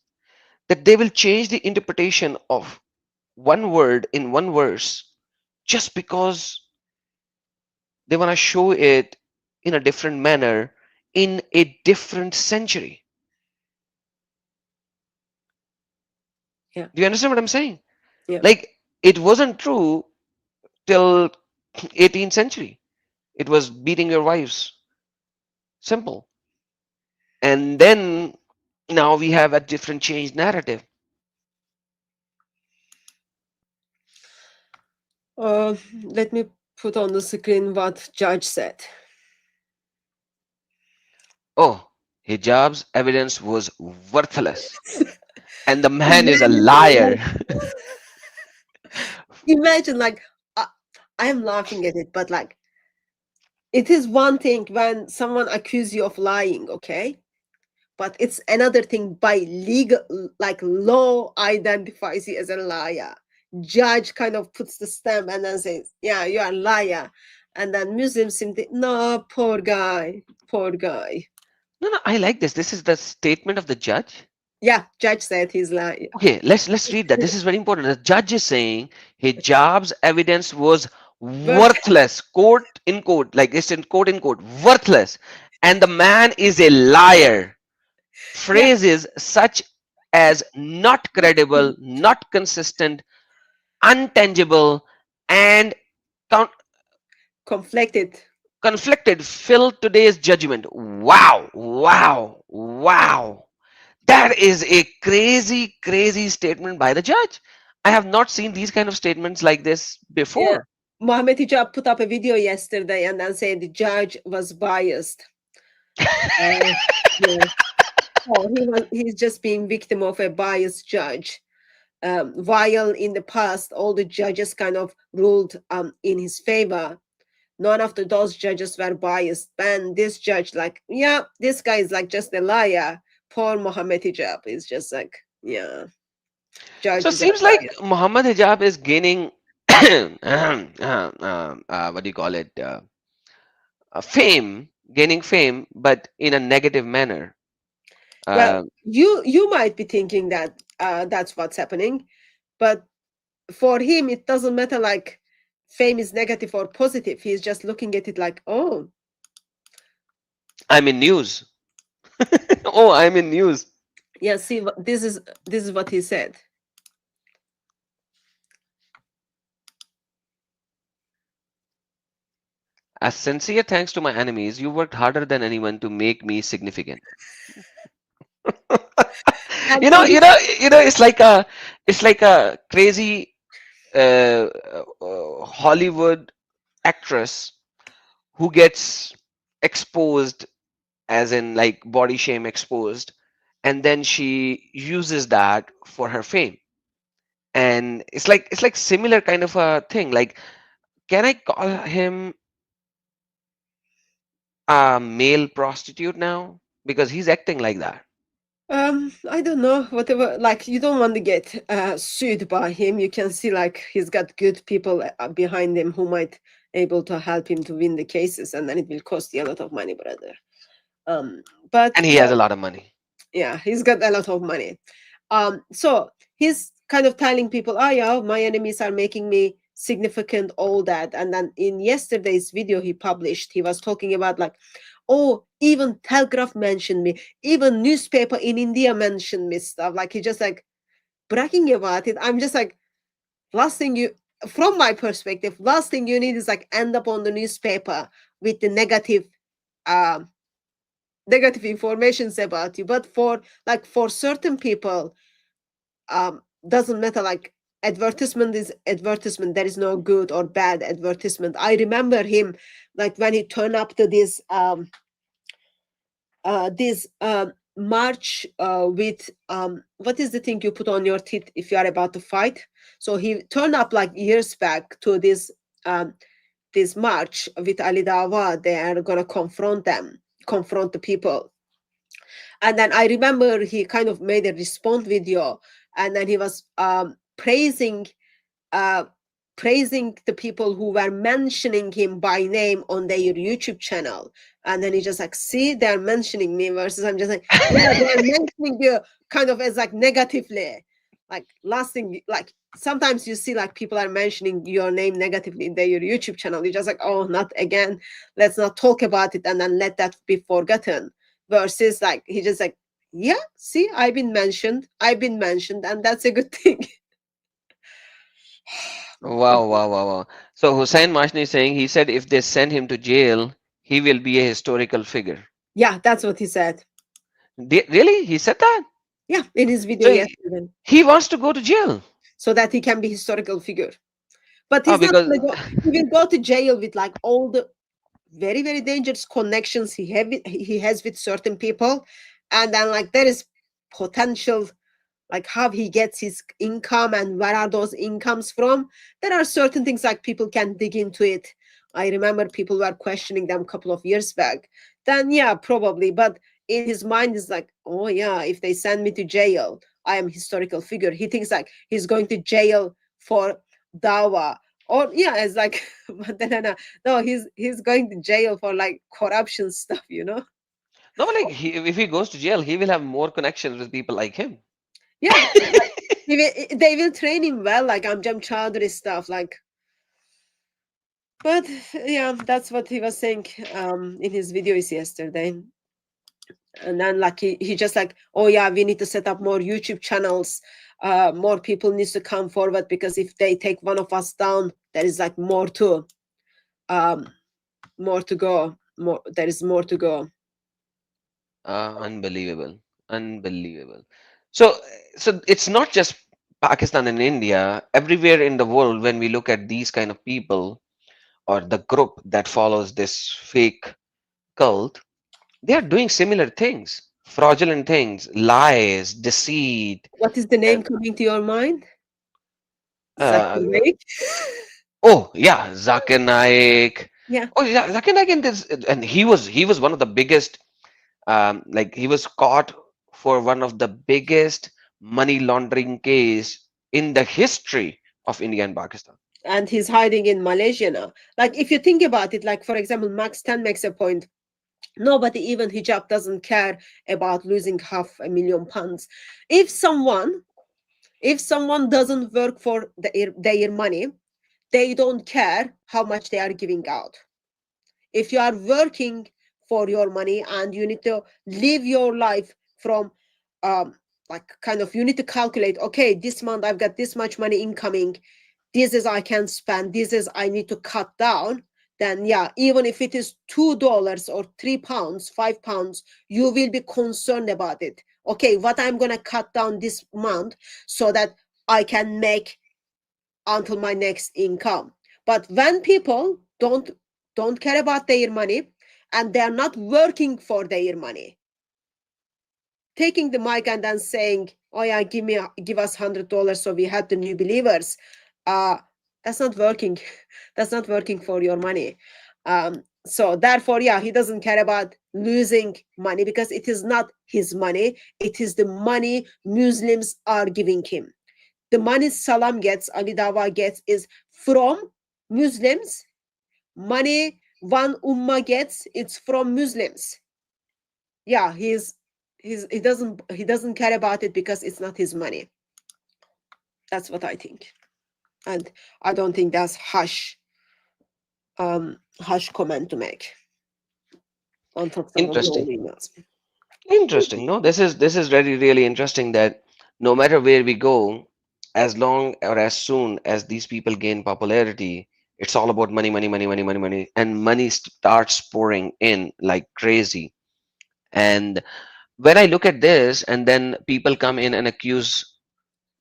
that they will change the interpretation of one word in one verse just because they want to show it in a different manner in a different century. Yeah. Do you understand what I'm saying? Yeah. Like, it wasn't true till 18th century. It was beating your wives. Simple. And then now we have a different changed narrative. Let me put on the screen what judge said. Oh, hijab's evidence was worthless. And the man is a Imagine, liar. imagine like I am laughing at it, but like it is one thing when someone accuses you of lying, okay? But it's another thing by legal, like law identifies you as a liar. Judge kind of puts the stamp and then says, yeah, you are a liar. And then Muslims seem to, no, poor guy, poor guy. No, no, I like this. This is the statement of the judge. Yeah, judge said he's lying. Okay, let's read that. This is very important. The judge is saying hijab's evidence was But worthless, quote in quote, like it's in quote, worthless, and the man is a liar. yeah, Phrases such as not credible, not consistent, untangible, and count, conflicted. conflicted fill today's judgment. Wow, wow, wow. That is a crazy, crazy statement by the judge. I have not seen these kind of statements like this Yeah. before. Mohamed Hijab put up a video yesterday and then said the judge was biased. Yeah. Oh, he's just being victim of a biased judge. While in the past all the judges kind of ruled in his favor, none of those judges were biased. And this judge, like, yeah, this guy is like just a liar. Poor Mohamed Hijab is just like, yeah, So it judges are seems like biased. Muhammad Hijab is gaining, what do you call it, fame, gaining fame, but in a negative manner. Well, Uh, you might be thinking that that's what's happening, but for him it doesn't matter like fame is negative or positive. He's just looking at it like, oh, I'm in news. Oh, I'm in news. yeah, see, this is what he said. As sincere thanks to my enemies, you worked harder than anyone to make me significant. And You know, you know, you know. It's like a crazy Hollywood actress who gets exposed, as in like body shame exposed, and then she uses that for her fame. And it's like similar kind of a thing. Like, can I call him a male prostitute now? Because he's acting like that. I don't know, whatever, like you don't want to get sued by him. You can see like he's got good people behind him who might able to help him to win the cases, and then it will cost you a lot of money, brother. But And he has a lot of money. yeah, he's got a lot of money. So he's kind of telling people, oh yeah, my enemies are making me significant, all that. And then in yesterday's video he published, he was talking about like, oh, even Telegraph mentioned me, even newspaper in India mentioned me, stuff like he just like bragging about it. I'm just like, last thing you, from my perspective, last thing you need is like end up on the newspaper with the um negative informations about you. But for like for certain people, doesn't matter, like advertisement is advertisement. There is no good or bad advertisement. I remember him like when he turned up to this march with what is the thing you put on your teeth if you are about to fight. So he turned up like years back to this march with Ali Dawa. They are gonna confront the people. And then I remember he kind of made a response video, and then he was praising uh, praising the people who were mentioning him by name on their YouTube channel. And then he just like, see, they're mentioning me, versus I'm just like, yeah, they're mentioning you kind of as like negatively. Like last thing, like sometimes you see like people are mentioning your name negatively in their YouTube channel. You're just like, oh, not again. Let's not talk about it and then let that be forgotten. Versus like he just like, yeah, see, I've been mentioned, and that's a good thing. Wow, wow, wow, wow. So Hussein Mashni is saying, he said if they send him to jail, he will be a historical figure. Yeah, that's what he said. Really? He said that? Yeah, in his video So yesterday, he wants to go to jail. so that he can be historical figure. But Oh, he's not because gonna go. He will go to jail with like all the very very dangerous connections he has with certain people, and then like there is potential, like how he gets his income and where are those incomes from. There are certain things like people can dig into it. I remember people were questioning them a couple of years back. Then yeah, probably, but in his mind is like, oh yeah, if they send me to jail, I am historical figure. He thinks like he's going to jail for dawa, or yeah, it's like but then no, he's going to jail for like corruption stuff, you know. no, like if he goes to jail, he will have more connections with people like him. Yeah, like they will train him well, like Amjam Chowdhury stuff, like. But yeah, that's what he was saying in his videos yesterday. And then like he just like, oh yeah, we need to set up more YouTube channels. More people needs to come forward, because if they take one of us down, there is like more to go. There is more to go. Unbelievable, unbelievable. So, so it's not just Pakistan and India. Everywhere in the world, when we look at these kind of people or the group that follows this fake cult, they are doing similar things, fraudulent things, lies, deceit, What is the name and coming to your mind? uh, Zakir Naik? oh yeah, Zakir Naik. Yeah. Oh yeah, Zakir Naik, and he was one of the biggest. Like he was caught for one of the biggest money laundering case in the history of India and Pakistan. And he's hiding in Malaysia now. Like if you think about it, like for example, Max 10 makes a point. Nobody, even hijab, doesn't care about losing £500,000. If someone doesn't work for their money, they don't care how much they are giving out. If you are working for your money and you need to live your life from like kind of, you need to calculate, okay, this month I've got this much money incoming, this is I can spend, this is I need to cut down, then yeah, even if it is $2 or £3, £5, you will be concerned about it. Okay, what I'm gonna cut down this month so that I can make until my next income. But when people don't care about their money and they're not working for their money, taking the mic and then saying, oh yeah, give us $100 so we had the new believers, that's not working. That's not working for your money. So therefore, yeah, he doesn't care about losing money, because it is not his money, it is the money Muslims are giving him. The money Salam gets, Ali Dawa gets, is from Muslims. Money one ummah gets, it's from Muslims. Yeah, he doesn't care about it because it's not his money. That's what I think. And I don't think that's harsh comment to make on top of Interesting. Interesting. No, this is really interesting that no matter where we go, as long or as soon as these people gain popularity, it's all about money, money, money, money, money, money, and money starts pouring in like crazy. And when I look at this, and then people come in and accuse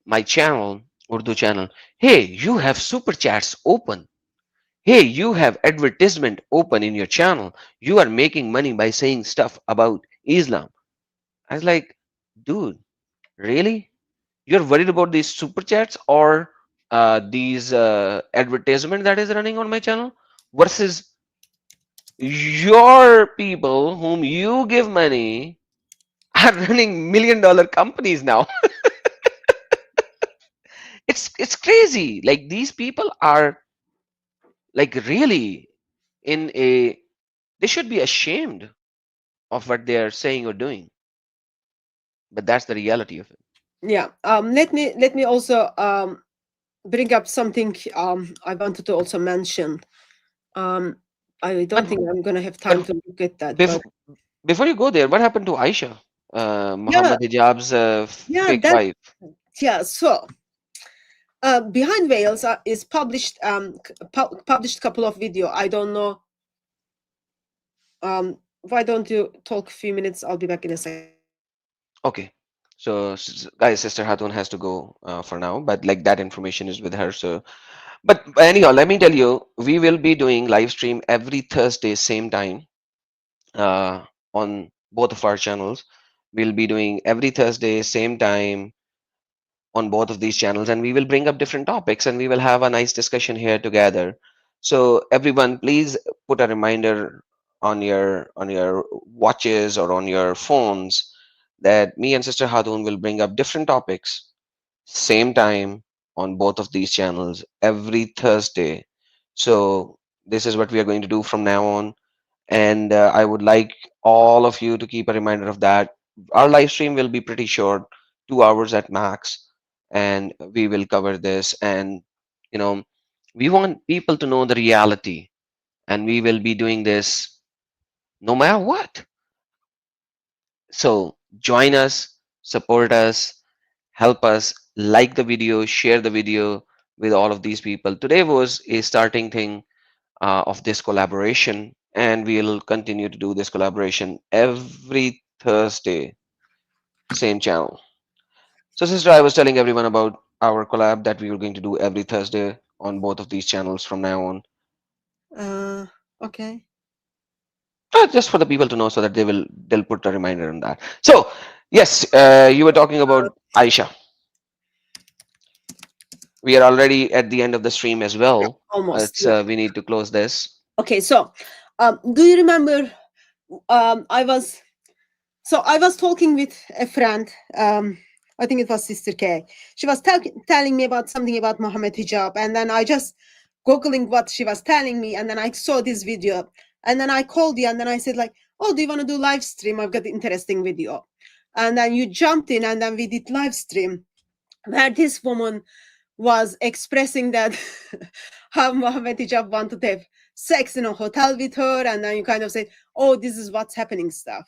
my channel, Urdu channel, hey, you have super chats open. Hey, you have advertisement open in your channel. You are making money by saying stuff about Islam. I was like, dude, really? You're worried about these super chats or these advertisement that is running on my channel versus your people whom you give money are running $1 million companies now. it's crazy. Like these people are like really in a, they should be ashamed of what they are saying or doing, but that's the reality of it. Yeah. Let me also bring up something I wanted to also mention. Um, I don't But think I'm gonna have time but to look at that, but before before you go there, what happened to Aisha, yeah, Muhammad Hijab's yeah, fake that wife? yeah. So Behind Veils is published published couple of video. I don't know. Why don't you talk a few minutes? I'll be back in a second. Okay. So, guys, Sister Hatun has to go for now, but like that information is with her. So, but anyhow, let me tell you, we will be doing live stream every Thursday, same time, uh, on both of our channels. We'll be doing every Thursday, same time on both of these channels, and we will bring up different topics and we will have a nice discussion here together. So, everyone, please put a reminder on your watches or on your phones that me and Sister Hatun will bring up different topics same time on both of these channels every Thursday. So this is what we are going to do from now on, and I would like all of you to keep a reminder of that. Our live stream will be pretty short, 2 hours at max, and we will cover this. And you know, we want people to know the reality, and we will be doing this no matter what. So join us, support us, help us, like the video, share the video with all of these people. Today was a starting thing of this collaboration, and we'll continue to do this collaboration every Thursday, same channel. So, sister, I was telling everyone about our collab that we were going to do every Thursday on both of these channels from now on. Uh, okay. Just for the people to know so that they'll put a reminder on that. So, yes, you were talking about Aisha. We are already at the end of the stream as well. Almost. It's Yeah. we need to close this. Okay. So, do you remember? I was I was talking with a friend. I think it was Sister K. She was telling me about something about Mohamed Hijab, and then I just googling what she was telling me, and then I saw this video, and then I called you, and then I said like, "Oh, do you want to do live stream? I've got an interesting video," and then you jumped in, and then we did live stream where this woman was expressing that how Mohamed Hijab wanted to have sex in a hotel with her, and then you kind of said, "Oh, this is what's happening," stuff.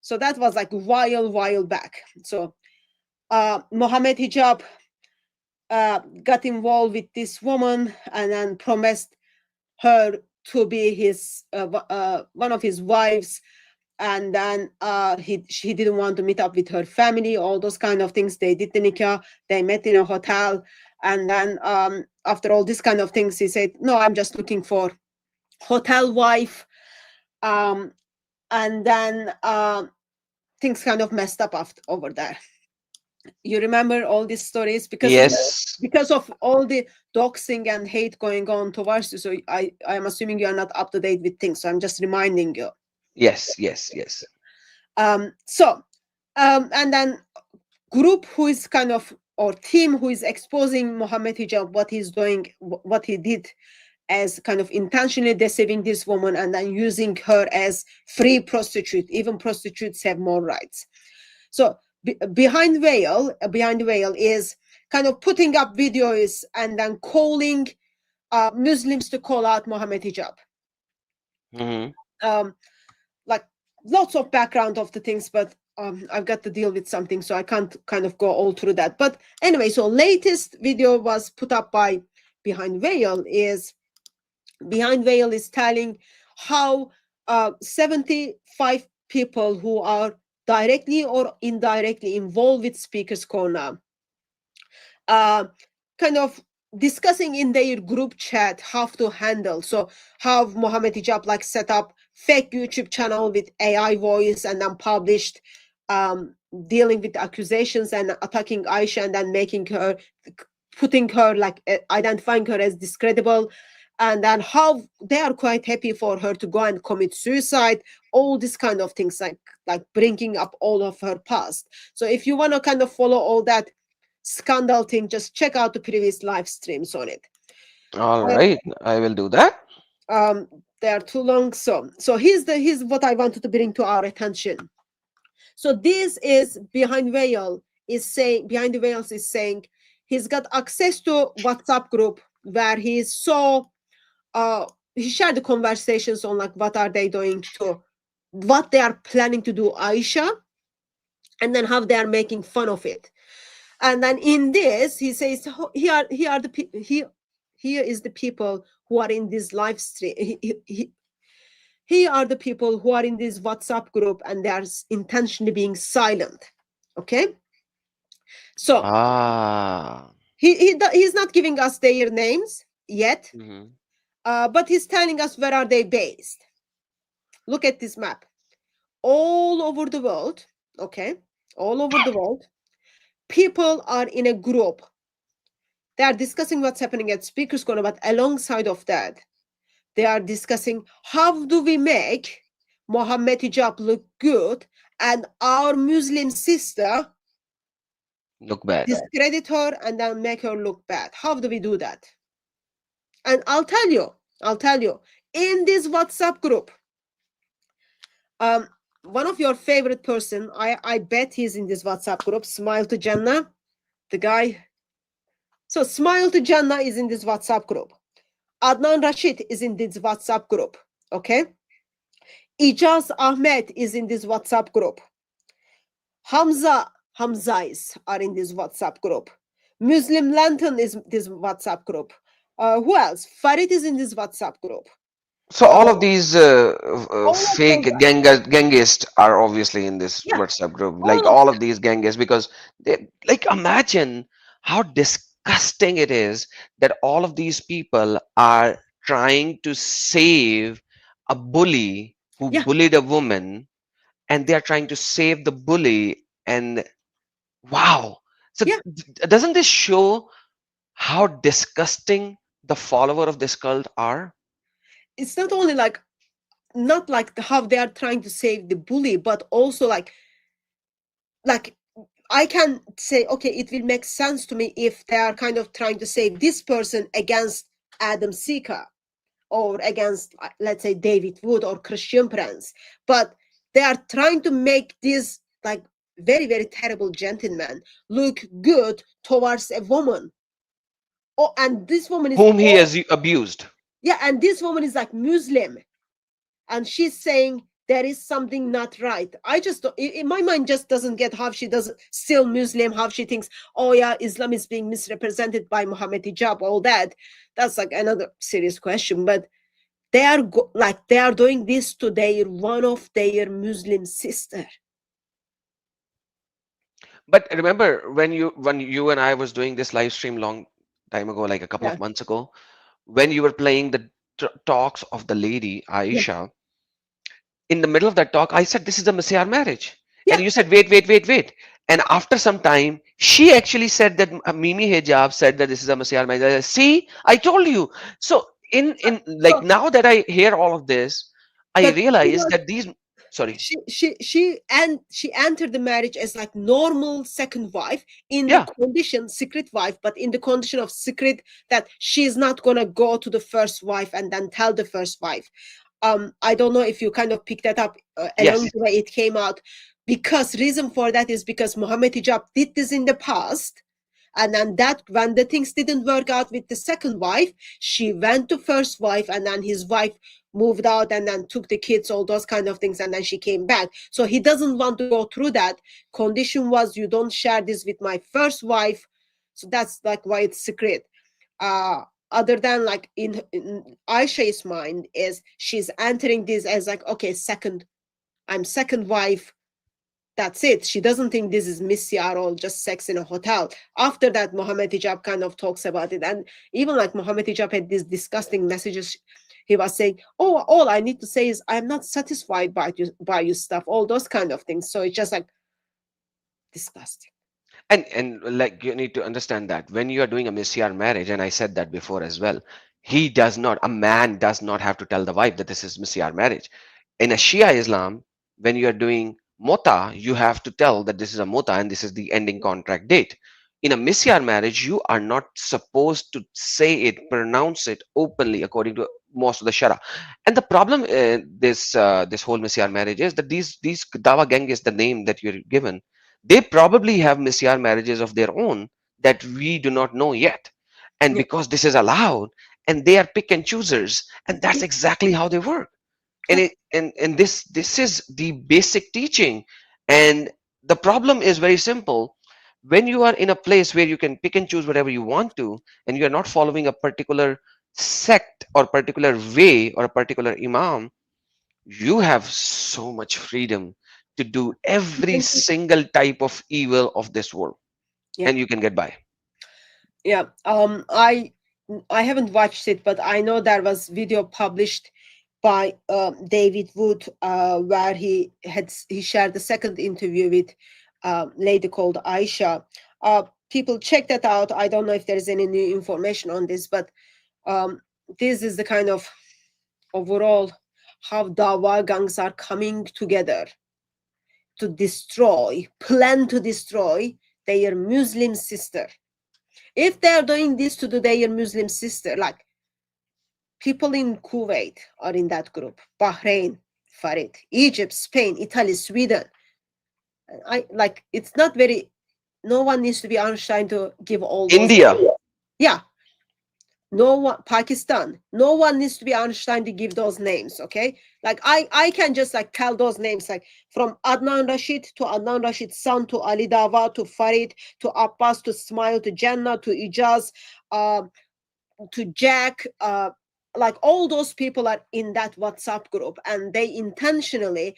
So that was like a while back. So Mohamed Hijab got involved with this woman and then promised her to be his one of his wives, and then he didn't want to meet up with her family, all those kind of things. They did the nikah, they met in a hotel, and then after all this kind of things, he said, "No, I'm just looking for hotel wife," um, and then things kind of messed up after over there. You remember all these stories Yes, because of all the doxing and hate going on towards you. So I'm assuming you are not up to date with things. So I'm just reminding you. yes, yes, yes. So and then group who is kind of, or team who is exposing Mohamed Hijab, what he's doing, what he did, as kind of intentionally deceiving this woman and then using her as free prostitute. Even prostitutes have more rights. So behind veil is kind of putting up videos and then calling Muslims to call out Mohamed Hijab. Hmm. Like lots of background of the things, but I've got to deal with something, so I can't kind of go all through that. But anyway, so latest video was put up by Behind Veil is telling how 75 people who are directly or indirectly involved with Speakers Corner kind of discussing in their group chat how to handle. So how Mohamed Hijab like set up fake YouTube channel with AI voice and then published dealing with accusations and attacking Aisha and then making her, putting her like identifying her as discreditable, and then how they are quite happy for her to go and commit suicide, all these kind of things, like bringing up all of her past. So if you want to kind of follow all that, scandal thing, just check out the previous live streams on it. All Uh, right, I will do that. they are too long. So here's what I wanted to bring to our attention. So this is behind the veils is saying he's got access to WhatsApp group where he's so he shared the conversations on like what are they doing to what they are planning to do Aisha, and then how they are making fun of it. And then in this he says here is the people who are in this live stream. Here are the people who are in this WhatsApp group and they are intentionally being silent. Okay, so Ah. he's not giving us their names yet, Mhm. but he's telling us where are they based. Look at this map. All over the world, okay, all over the world, people are in a group. They are discussing what's happening at Speaker's Corner, but alongside of that, they are discussing how do we make Mohamed Hijab look good and our Muslim sister Look bad. discredit her and then make her look bad. How do we do that? And I'll tell you, in this WhatsApp group, one of your favorite person, I bet he's in this WhatsApp group, Smile to Jannah, the guy. So Smile to Jannah is in this WhatsApp group. Adnan Rashid is in this WhatsApp group. Okay. Ijaz Ahmed is in this WhatsApp group. Hamzais are in this WhatsApp group. Muslim Lantern is this WhatsApp group. Who else? Farid is in this WhatsApp group. So all of these All of fake those, gangists are obviously in this yeah, WhatsApp group, like all of all of these gangists, because they like imagine how disgusting it is that all of these people are trying to save a bully who yeah, bullied a woman, and they are trying to save the bully. And wow, so yeah. doesn't this show how disgusting the follower of this cult are? It's not only like not like how they are trying to save the bully, but also like I can say, okay, it will make sense to me if they are kind of trying to save this person against Adam Sika or against, let's say, David Wood or Christian Prince. But they are trying to make this like very, very terrible gentleman look good towards a woman. Oh, and this woman is, Whom he has abused. yeah, and this woman is like Muslim. And she's saying there is something not right. I just in my mind just doesn't get how she does still Muslim, how she thinks, oh yeah, Islam is being misrepresented by Mohamed Hijab, all that. That's like another serious question. But they are they are doing this to one of their Muslim sister. But remember when you and I was doing this live stream long time ago, like a couple Yeah, of months ago, when you were playing the talks of the lady yeah, Aisha, in the middle of that talk, I said this is a Messiah marriage, and yeah. you said wait, wait, wait, wait. And after some time, she actually said that Mimi Hijab said that this is a Messiah marriage. I said, see, I told you. So in like So, now that I hear all of this, I but realize that these. Sorry. she entered the marriage as like normal second wife in the Yeah. condition secret wife, but in the condition of secret that she's not gonna go to the first wife and then tell the first wife. I don't know if you kind of picked that up along Yes. the way it came out, because reason for that is because Mohamed Hijab did this in the past. And then that when the things didn't work out with the second wife, she went to first wife, and then his wife moved out and then took the kids, all those kind of things, and then she came back. So he doesn't want to go through that. Condition was you don't share this with my first wife. So that's like why it's secret. Other than like in Aisha's mind is she's entering this as like, okay, I'm second wife. That's it. She doesn't think this is Missy or just sex in a hotel. After that, Mohamed Hijab kind of talks about it. And even like Mohamed Hijab had these disgusting messages. He was saying, oh, all I need to say is I'm not satisfied by your stuff, all those kind of things. So it's just like disgusting. And like you need to understand that when you are doing a Messiah marriage, and I said that before as well, a man does not have to tell the wife that this is Messiah marriage. In a Shia Islam, when you are doing Mota, you have to tell that this is a Mota and this is the ending contract date. In a misyar marriage, you are not supposed to say it, pronounce it openly, according to most of the shara. And the problem this whole misyar marriage is that these dawa gang is the name that you're given. They probably have misyar marriages of their own that we do not know yet. And Yeah. because this is allowed, and they are pick and choosers, and that's exactly how they work. And Yeah. and this is the basic teaching. And the problem is very simple. When you are in a place where you can pick and choose whatever you want to, and you are not following a particular sect or particular way or a particular imam, you have so much freedom to do every single type of evil of this world, Yeah. and you can get by. Yeah. I haven't watched it, but I know there was video published by David Wood, where he shared the second interview with a lady called Aisha. People check that out. I don't know if there is any new information on this, but um, this is the kind of overall how Dawa gangs are coming together to plan to destroy their Muslim sister. If they are doing this to their Muslim sister, like people in Kuwait are in that group, Bahrain, Farid, Egypt, Spain, Italy, Sweden. I like it's not very. No one needs to be Einstein to give all those. India. Yeah, no one. Pakistan. No one needs to be Einstein to give those names. Okay, like I can just like tell those names like from Adnan Rashid to Adnan Rashid's son to Ali Dawa to Farid to Abbas to Smile to Jannah to Ijaz. To Jack, like all those people are in that WhatsApp group, and they intentionally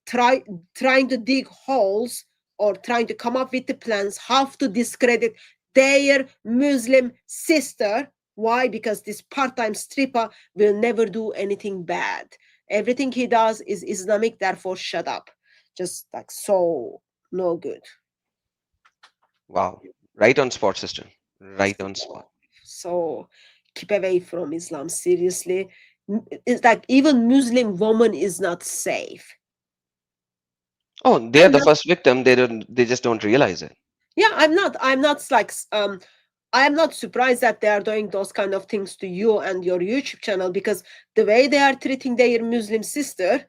trying to dig holes or trying to come up with the plans how to discredit their Muslim sister. Why? Because this part-time stripper will never do anything bad. Everything he does is Islamic, therefore shut up. Just like so no good. Wow. Right on spot, sister. Right on spot. So keep away from Islam. Seriously, it's like even Muslim woman is not safe. Oh, they're I'm the not. first victim. They just don't realize it. Yeah, I'm not. I'm not like. I am not surprised that they are doing those kind of things to you and your YouTube channel, because the way they are treating their Muslim sister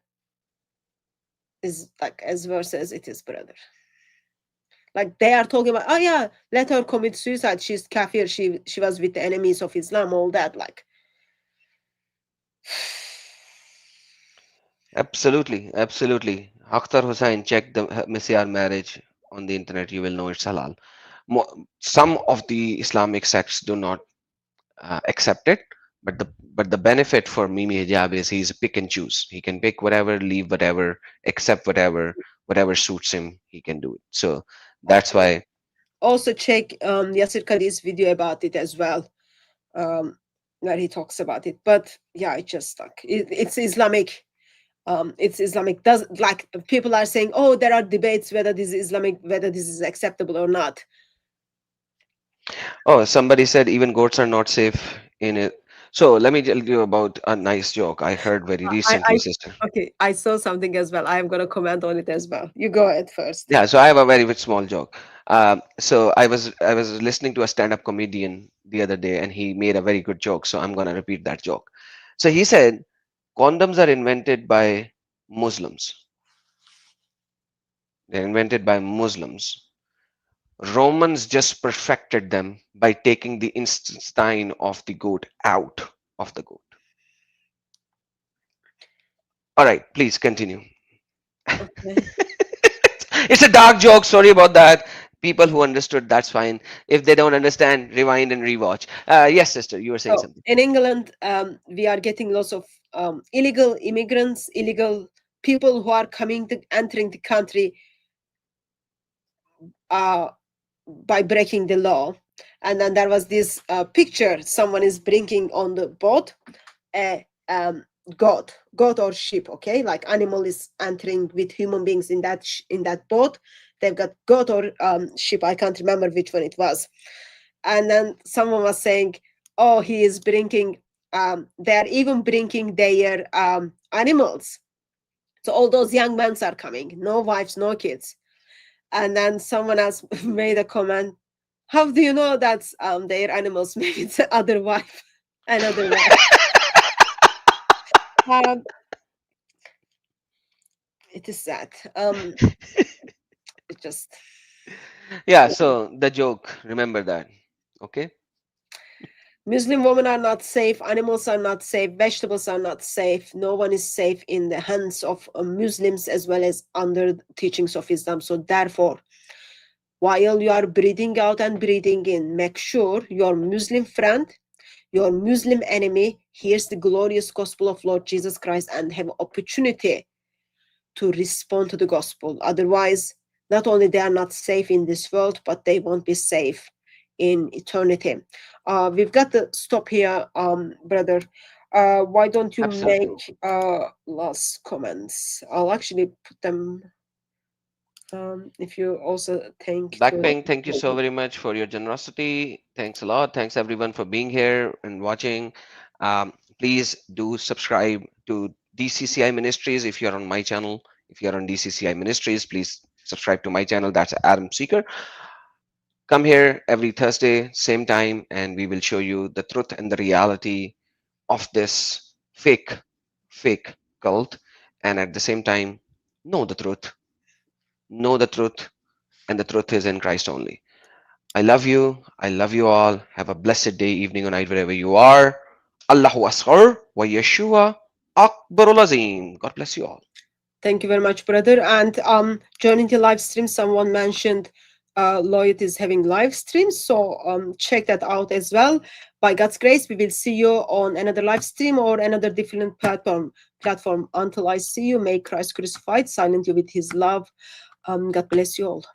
is like as worse as it is, brother. Like they are talking about, oh yeah, let her commit suicide. She's kafir. She was with the enemies of Islam. All that, like. Absolutely, absolutely. Akhtar Hussain, check the Messiah marriage on the internet. You will know it's halal. Some of the Islamic sects do not accept it, but the benefit for Mimi Hijab is he's a pick and choose. He can pick whatever, leave whatever, accept whatever suits him. He can do it. So that's why. Also check Yasir Qadi's video about it as well, where he talks about it. But yeah, it just like it's Islamic. It's Islamic. Does like people are saying, oh, there are debates whether this is Islamic, whether this is acceptable or not. Oh, somebody said even goats are not safe in it. So let me tell you about a nice joke I heard very recently, I sister. okay. I saw something as well. I am gonna comment on it as well. You go ahead first. Yeah, so I have a very small joke. So I was listening to a stand-up comedian the other day, and he made a very good joke. So I'm gonna repeat that joke. So he said, condoms are invented by Muslims. They're invented by Muslims. Romans just perfected them by taking the intestine of the goat out of the goat. All right, please continue. Okay. It's a dark joke. Sorry about that. People who understood, that's fine. If they don't understand, rewind and rewatch. Yes, sister, you were saying So something. in England, we are getting lots of illegal immigrants, illegal people who are entering the country by breaking the law. And then there was this picture someone is bringing on the boat a goat or sheep. Okay, like animal is entering with human beings in that boat. They've got goat or sheep. I can't remember which one it was. And then someone was saying, oh, he is bringing they're even bringing their animals. So all those young men are coming, no wives, no kids. And then someone else made a comment, How do you know that their animals? Maybe it's other wife, another wife. um, it is sad. It just Yeah, so the joke, remember that. Okay? Muslim women are not safe, animals are not safe, vegetables are not safe. No one is safe in the hands of Muslims as well as under the teachings of Islam. So therefore, while you are breathing out and breathing in, make sure your Muslim friend, your Muslim enemy hears the glorious gospel of Lord Jesus Christ and have opportunity to respond to the gospel. Otherwise, not only they are not safe in this world, but they won't be safe in eternity. We've got to stop here, brother. Why don't you Absolutely. make last comments? I'll actually put them. If you also think to. Blackpink, thank you so very much for your generosity. Thanks a lot. Thanks everyone for being here and watching. Please do subscribe to DCCI Ministries if you're on my channel. If you're on DCCI Ministries, please subscribe to my channel. That's Adam Seeker. Come here every Thursday, same time, and we will show you the truth and the reality of this fake cult. And at the same time, know the truth. Know the truth, and the truth is in Christ only. I love you. I love you all. Have a blessed day, evening, or night, wherever you are. Allahu Asghar wa Yeshua Akbarul Azim. God bless you all. Thank you very much, brother. And joining the live stream, someone mentioned Lloyd is having live streams, so check that out as well. By God's grace, we will see you on another live stream or another different platform. Until I see you, may Christ crucified silent you with his love. God bless you all.